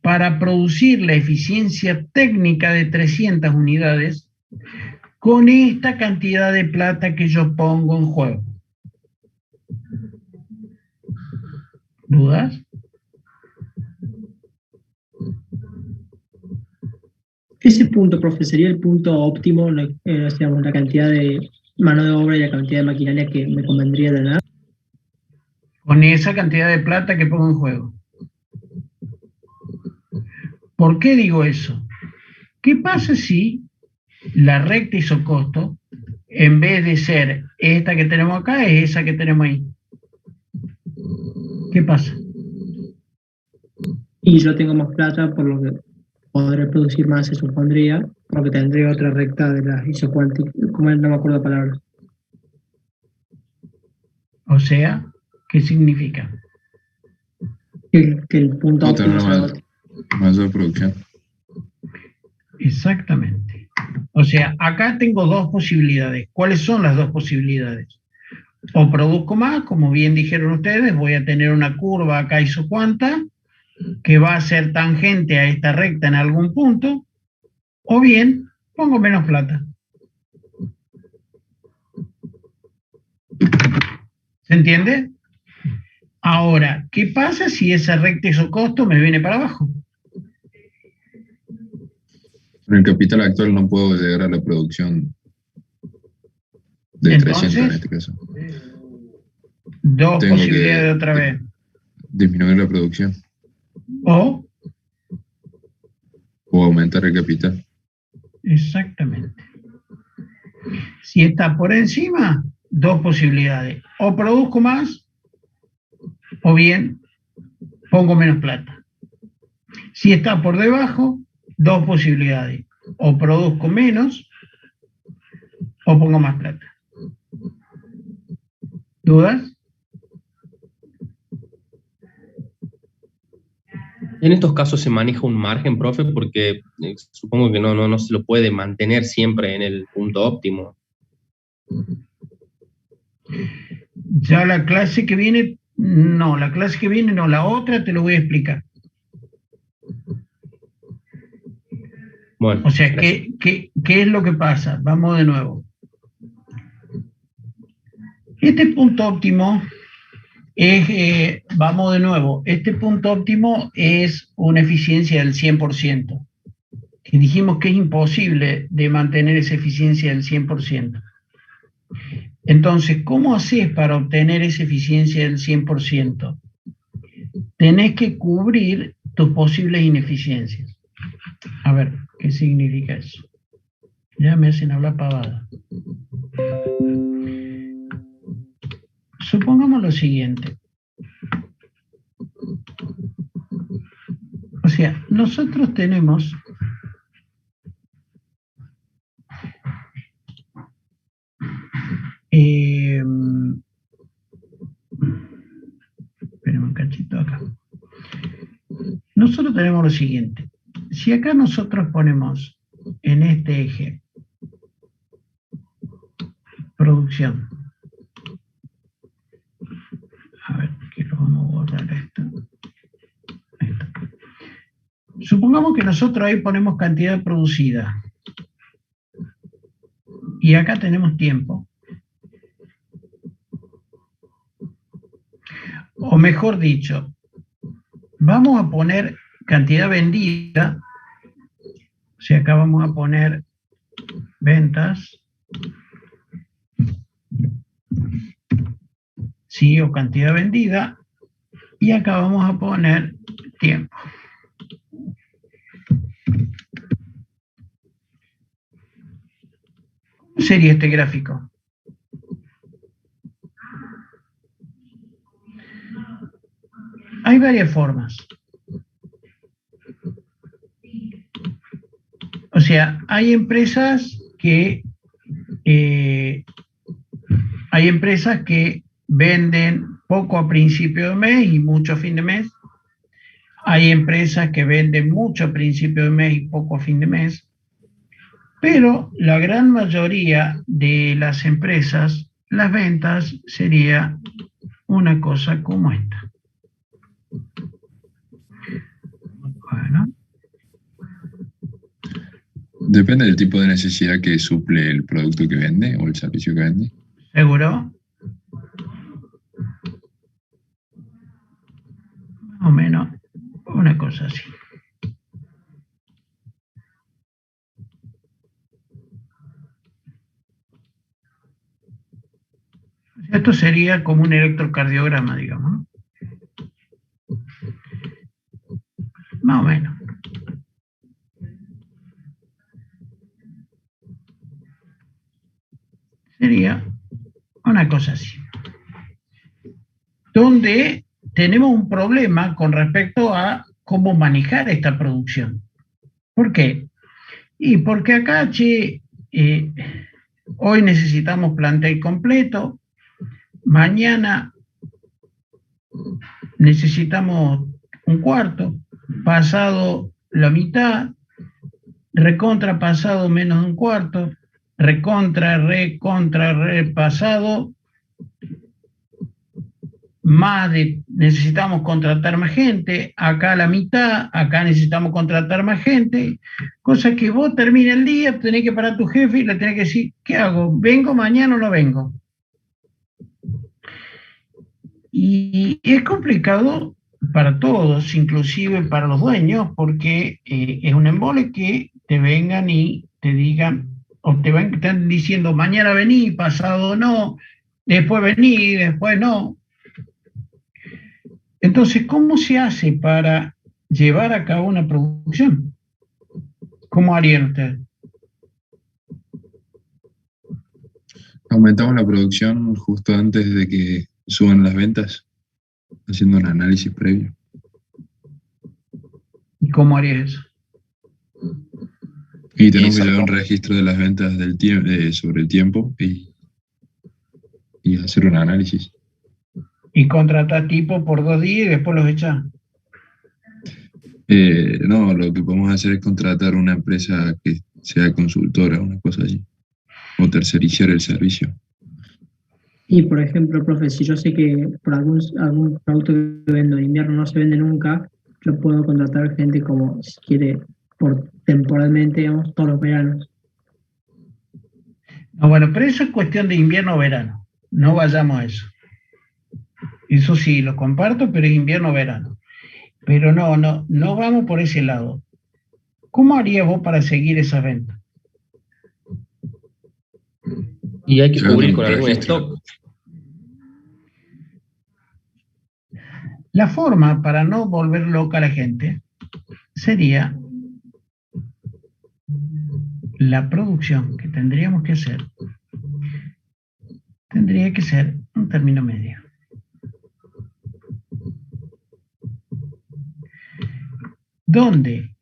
para producir la eficiencia técnica de 300 unidades con esta cantidad de plata que yo pongo en juego. ¿Dudas? Ese punto, profe, sería el punto óptimo, digamos, la cantidad de mano de obra y la cantidad de maquinaria que me convendría tener. Con esa cantidad de plata que pongo en juego. ¿Por qué digo eso? ¿Qué pasa si la recta isocosto, en vez de ser esta que tenemos acá, es esa que tenemos ahí? ¿Qué pasa? Y yo tengo más plata, por lo que podré producir más, se supondría, porque tendría otra recta de la isocuántica, como no me acuerdo la palabra. O sea, ¿qué significa? Que el punto No tener óptimo sea mayor producción. Exactamente. O sea, acá tengo dos posibilidades. ¿Cuáles son las dos posibilidades? O produzco más, como bien dijeron ustedes, voy a tener una curva acá isocuanta que va a ser tangente a esta recta en algún punto, o bien pongo menos plata. ¿Se entiende? Ahora, ¿qué pasa si esa recta isocosto me viene para abajo? Con el capital actual no puedo llegar a la producción de Entonces, 300 en este caso. Dos Tengo posibilidades que otra vez. disminuir la producción O, o aumentar el capital. exactamente. Si está por encima, dos posibilidades. O produzco más, o bien pongo menos plata. Si está por debajo, dos posibilidades. O produzco menos, o pongo más plata. ¿Dudas? En estos casos se maneja un margen, profe, porque supongo que no se lo puede mantener siempre en el punto óptimo. Ya la clase que viene, no, la otra te lo voy a explicar. Bueno, o sea, ¿qué es lo que pasa? Vamos de nuevo. Este punto óptimo Vamos de nuevo, este punto óptimo es una eficiencia del 100%. Y dijimos que es imposible de mantener esa eficiencia del 100%. Entonces, ¿cómo haces para obtener esa eficiencia del 100%? Tenés que cubrir tus posibles ineficiencias. A ver, ¿qué significa eso? Ya me hacen hablar pavada. Supongamos lo siguiente. O sea, nosotros tenemos espérame un cachito acá. Nosotros tenemos lo siguiente. Si acá nosotros ponemos en este eje producción. A ver, que lo vamos a borrar esto. Supongamos que nosotros ahí ponemos cantidad producida. Y acá tenemos tiempo. O mejor dicho, vamos a poner cantidad vendida. O sea, acá vamos a poner ventas. Sí, o cantidad vendida. Y acá vamos a poner tiempo. ¿Cómo sería este gráfico? Hay varias formas. O sea, hay empresas que venden poco a principio de mes y mucho a fin de mes. Hay empresas que venden mucho a principio de mes y poco a fin de mes. Pero la gran mayoría de las empresas, las ventas sería una cosa como esta. Bueno. Depende del tipo de necesidad que suple el producto que vende o el servicio que vende. ¿Seguro? Más o menos una cosa así. Esto sería como un electrocardiograma, digamos, ¿no? Más o menos. Sería una cosa así. Donde tenemos un problema con respecto a cómo manejar esta producción. ¿Por qué? Y porque acá, hoy necesitamos plantel completo, mañana necesitamos un cuarto, pasado la mitad, recontra pasado menos de un cuarto, recontra pasado más de necesitamos contratar más gente, acá la mitad, acá necesitamos contratar más gente, cosa que vos termina el día, tenés que parar a tu jefe y le tenés que decir, ¿qué hago? ¿Vengo mañana o no vengo? Y es complicado para todos, inclusive para los dueños, porque es un embole que te vengan y te digan, o te están diciendo mañana vení, pasado no, después vení, después no. Entonces, ¿cómo se hace para llevar a cabo una producción? ¿Cómo harían ustedes? Aumentamos la producción justo antes de que suban las ventas, haciendo un análisis previo. ¿Y cómo harías eso? Y tenemos que llevar un registro de las ventas del sobre el tiempo y hacer un análisis. ¿Y contratar tipo por 2 días y después los echar? No, lo que podemos hacer es contratar una empresa que sea consultora, una cosa así. O tercerizar el servicio. Y por ejemplo, profe, si yo sé que por algún producto que vendo en invierno no se vende nunca, yo puedo contratar gente como, si quiere, temporalmente, digamos, todos los veranos. No, bueno, pero eso es cuestión de invierno o verano. No vayamos a eso. Eso sí, lo comparto, pero es invierno-verano. Pero no vamos por ese lado. ¿Cómo harías vos para seguir esa venta? Y hay que Llevando cubrir un con algún registro. stock. La forma para no volver loca a la gente sería la producción que tendríamos que hacer. Tendría que ser un término medio. Donde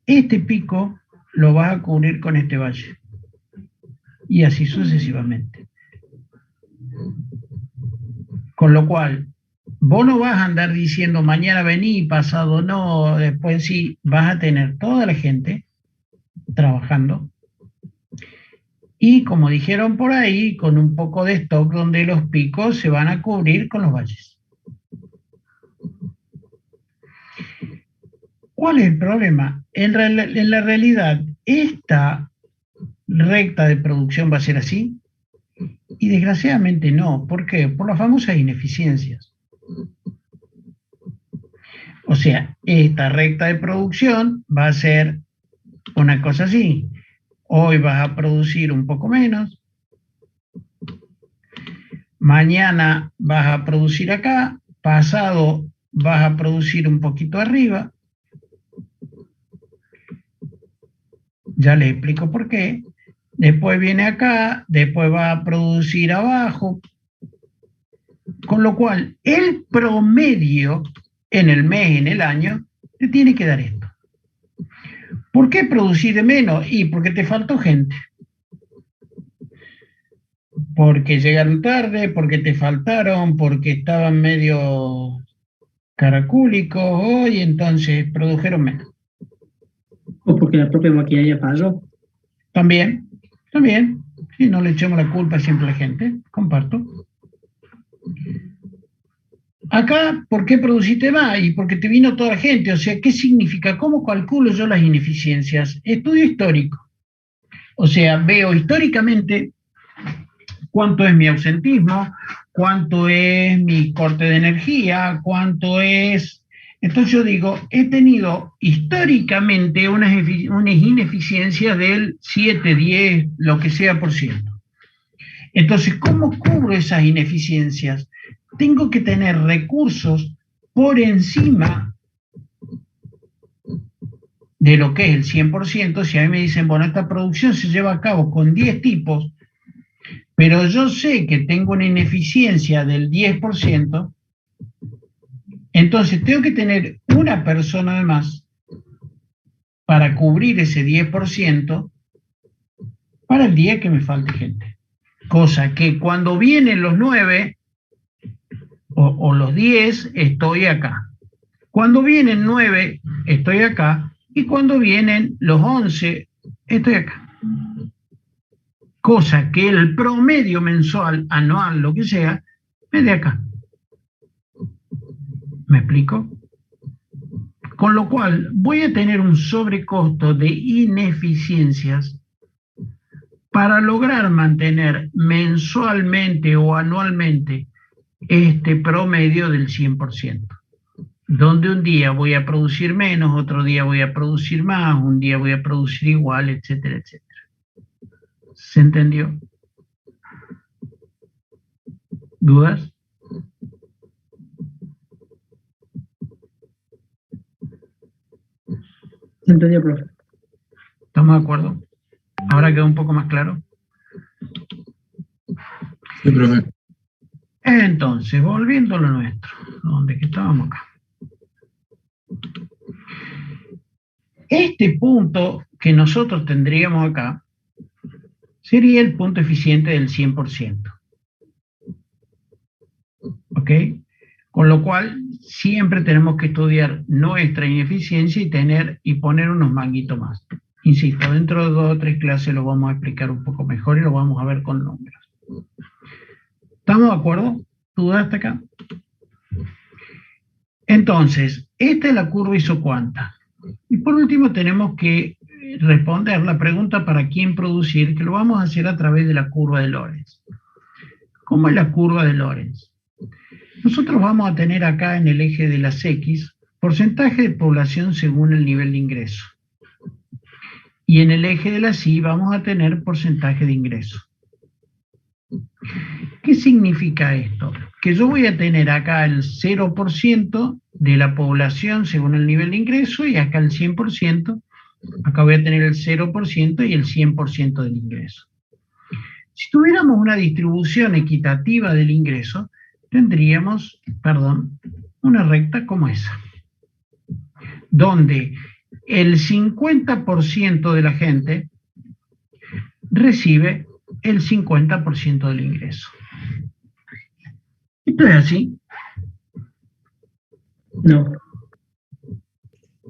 este pico lo vas a cubrir con este valle. Y así sucesivamente. Con lo cual, vos no vas a andar diciendo mañana vení, pasado no, después sí, vas a tener toda la gente trabajando. Y como dijeron por ahí, con un poco de stock donde los picos se van a cubrir con los valles. ¿Cuál es el problema? En la realidad, esta recta de producción va a ser así. Y desgraciadamente no. ¿Por qué? Por las famosas ineficiencias. O sea, esta recta de producción va a ser una cosa así. Hoy vas a producir un poco menos. Mañana vas a producir acá. Pasado vas a producir un poquito arriba. Ya les explico por qué. Después viene acá, después va a producir abajo. Con lo cual, el promedio en el mes, en el año, te tiene que dar esto. ¿Por qué producir de menos? Y porque te faltó gente. Porque llegaron tarde, porque te faltaron, porque estaban medio caracúlicos, y entonces produjeron menos. O porque la propia maquinaria falló. También. Si no le echamos la culpa siempre a la gente, comparto. Acá, ¿por qué produciste más? Y porque te vino toda la gente. O sea, ¿qué significa? ¿Cómo calculo yo las ineficiencias? Estudio histórico. O sea, veo históricamente cuánto es mi ausentismo, cuánto es mi corte de energía, cuánto es... Entonces yo digo, he tenido históricamente unas ineficiencias del 7, 10, lo que sea por ciento. Entonces, ¿cómo cubro esas ineficiencias? Tengo que tener recursos por encima de lo que es el 100%. Si a mí me dicen, bueno, esta producción se lleva a cabo con 10 tipos, pero yo sé que tengo una ineficiencia del 10%, entonces tengo que tener una persona de más para cubrir ese 10% para el día que me falte gente. Cosa que cuando vienen los 9 o los 10, estoy acá. Cuando vienen 9, estoy acá. Y cuando vienen los 11, estoy acá. Cosa que el promedio mensual, anual, lo que sea, es de acá. ¿Me explico? Con lo cual, voy a tener un sobrecosto de ineficiencias para lograr mantener mensualmente o anualmente este promedio del 100%. Donde un día voy a producir menos, otro día voy a producir más, un día voy a producir igual, etcétera, etcétera. ¿Se entendió? ¿Dudas? Se entendió, profe. ¿Estamos de acuerdo? ¿Ahora quedó un poco más claro? Sí, profe. Entonces, volviendo a lo nuestro, donde que estábamos acá. Este punto que nosotros tendríamos acá sería el punto eficiente del 100%. ¿Ok? Con lo cual, siempre tenemos que estudiar nuestra ineficiencia y poner unos manguitos más. Insisto, dentro de 2 o 3 clases lo vamos a explicar un poco mejor y lo vamos a ver con números. ¿Estamos de acuerdo? ¿Dudas hasta acá? Entonces, esta es la curva isocuanta. Y por último tenemos que responder la pregunta para quién producir, que lo vamos a hacer a través de la curva de Lorenz. ¿Cómo es la curva de Lorenz? nosotros vamos a tener acá en el eje de las X porcentaje de población según el nivel de ingreso. Y en el eje de las Y vamos a tener porcentaje de ingreso. ¿Qué significa esto? Que yo voy a tener acá el 0% de la población según el nivel de ingreso y acá el 100%, acá voy a tener el 0% y el 100% del ingreso. Si tuviéramos una distribución equitativa del ingreso, tendríamos, una recta como esa, donde el 50% de la gente recibe el 50% del ingreso. ¿Esto es así? No.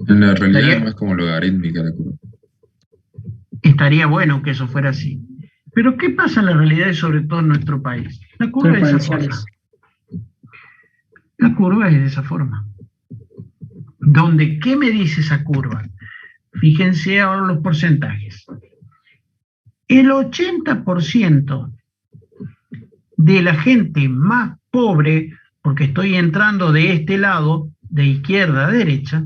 En la realidad es más como logarítmica la curva. Estaría bueno que eso fuera así. Pero ¿qué pasa en la realidad y sobre todo en nuestro país? La curva es de esa forma. La curva es de esa forma. ¿Dónde? ¿Qué me dice esa curva? Fíjense ahora los porcentajes. El 80% de la gente más pobre, porque estoy entrando de este lado, de izquierda a derecha,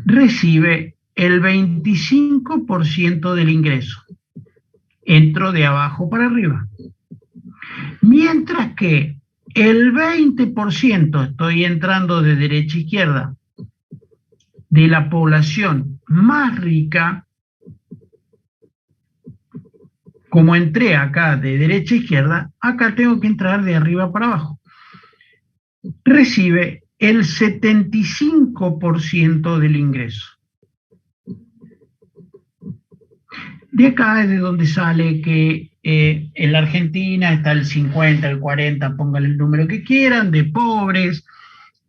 recibe el 25% del ingreso. Entro de abajo para arriba. Mientras que el 20%, estoy entrando de derecha a izquierda, de la población más rica, como entré acá de derecha a izquierda, acá tengo que entrar de arriba para abajo. Recibe el 75% del ingreso. De acá es de donde sale que en la Argentina está el 50, el 40, pónganle el número que quieran, de pobres,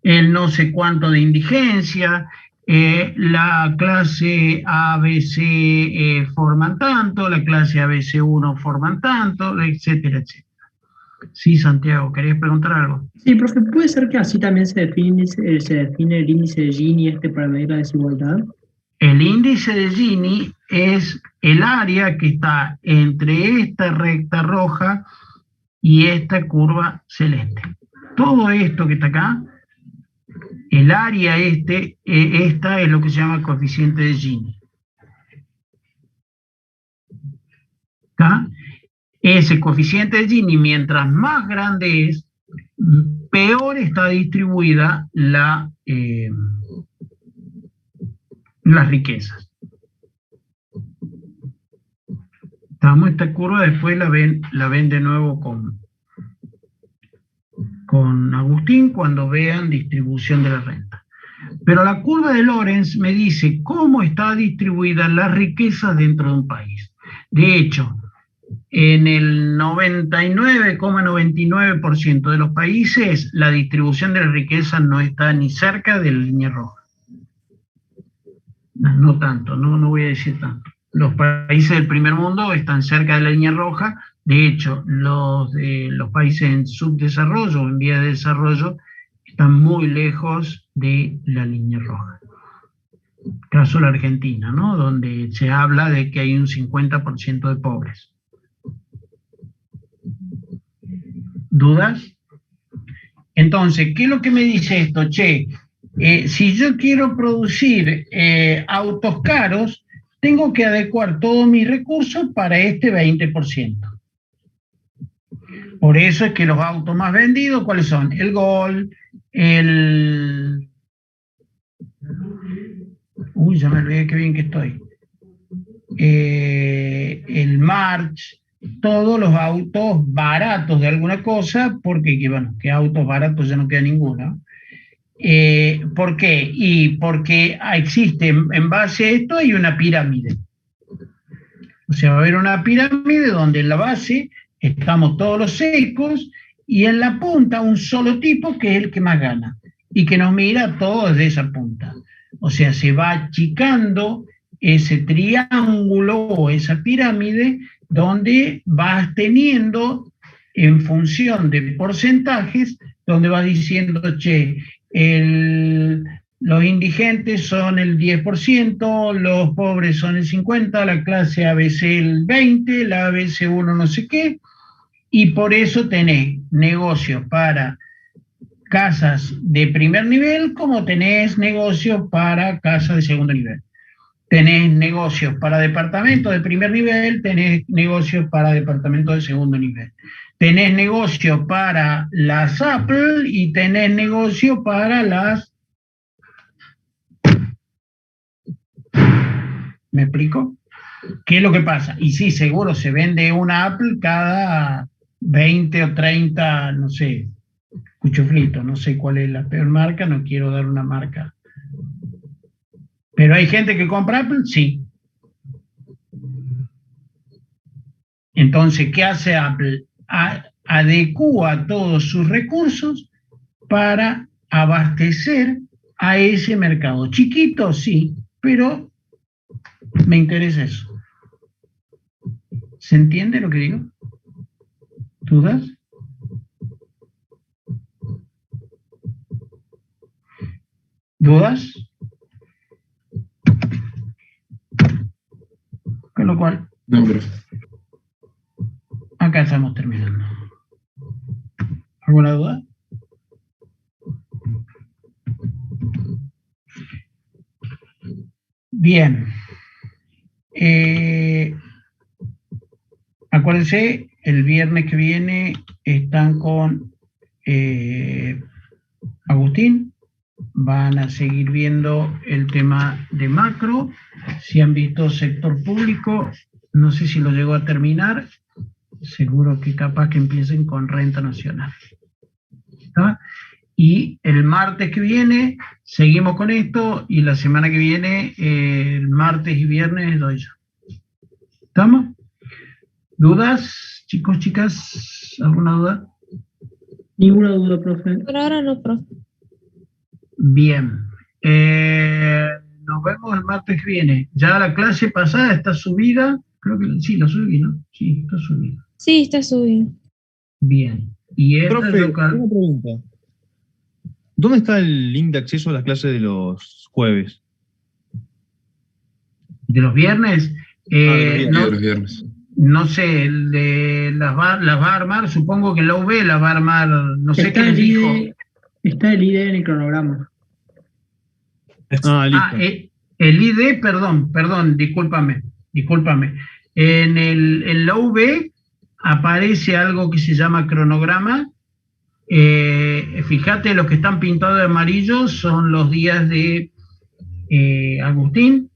el no sé cuánto de indigencia, la clase ABC forman tanto, la clase ABC1 forman tanto, etcétera, etcétera. Sí, Santiago, ¿querías preguntar algo? Sí, profe, ¿puede ser que así también se define el índice de Gini para medir la desigualdad? El índice de Gini es el área que está entre esta recta roja y esta curva celeste. Todo esto que está acá, el área esta es lo que se llama coeficiente de Gini. ¿Está? Ese coeficiente de Gini, mientras más grande es, peor está distribuida las riquezas. Estamos esta curva, después la ven de nuevo con Agustín cuando vean distribución de la renta. Pero la curva de Lorenz me dice cómo está distribuida la riqueza dentro de un país. De hecho, en el 99,99% de los países la distribución de la riqueza no está ni cerca de la línea roja. No tanto, no voy a decir tanto. Los países del primer mundo están cerca de la línea roja. De hecho, los países en subdesarrollo o en vía de desarrollo están muy lejos de la línea roja. Caso la Argentina, ¿no? Donde se habla de que hay un 50% de pobres. ¿Dudas? Entonces, ¿qué es lo que me dice esto? Che, si yo quiero producir autos caros, tengo que adecuar todos mis recursos para este 20%. Por eso es que los autos más vendidos, ¿cuáles son? El Gol, el... Uy, ya me olvidé qué bien que estoy. El March, todos los autos baratos de alguna cosa, porque, bueno, que autos baratos ya no queda ninguno. ¿Por qué? Y porque existe, en base a esto hay una pirámide. O sea, va a haber una pirámide donde en la base estamos todos los secos y en la punta un solo tipo que es el que más gana y que nos mira todos desde esa punta. O sea, se va achicando ese triángulo o esa pirámide donde vas teniendo en función de porcentajes, donde vas diciendo, che, los indigentes son el 10%, los pobres son el 50%, la clase ABC el 20%, la ABC1 no sé qué, y por eso tenés negocios para casas de primer nivel como tenés negocios para casas de segundo nivel. Tenés negocios para departamentos de primer nivel, tenés negocios para departamentos de segundo nivel. Tenés negocios para las Apple y tenés negocios para las... ¿Me explico? ¿Qué es lo que pasa? Y sí, seguro se vende una Apple cada 20 o 30, no sé, cuchuflito, no sé cuál es la peor marca, no quiero dar una marca. Pero hay gente que compra Apple, sí. Entonces, ¿qué hace Apple? Adecúa todos sus recursos para abastecer a ese mercado. Chiquito, sí, pero me interesa eso. ¿Se entiende lo que digo? ¿Dudas? ¿Dudas? Con lo cual, No, profe. acá estamos terminando. ¿Alguna duda? Bien. Acuérdense, el viernes que viene están con Agustín. Van a seguir viendo el tema de macro. Si han visto sector público, no sé si lo llegó a terminar. Seguro que capaz que empiecen con renta nacional. ¿Está? Y el martes que viene seguimos con esto y la semana que viene, el martes y viernes, doy yo. ¿Estamos? ¿Dudas, chicos, chicas? ¿Alguna duda? Ninguna duda, profe. Por ahora no, profe. Bien. Nos vemos el martes que viene. Ya la clase pasada está subida. Creo que sí, la subí, ¿no? Sí, está subida. Sí, está subido. Bien. Y esta Profe, es una pregunta. ¿Dónde está el link de acceso a las clases de los jueves? de los viernes. De los viernes. No sé, el de las va a armar, supongo que la UB las va a armar, no sé qué les dijo. Está el ID en el cronograma. El ID, perdón, discúlpame. En la UB aparece algo que se llama cronograma. Fíjate, los que están pintados de amarillo son los días de Agustín,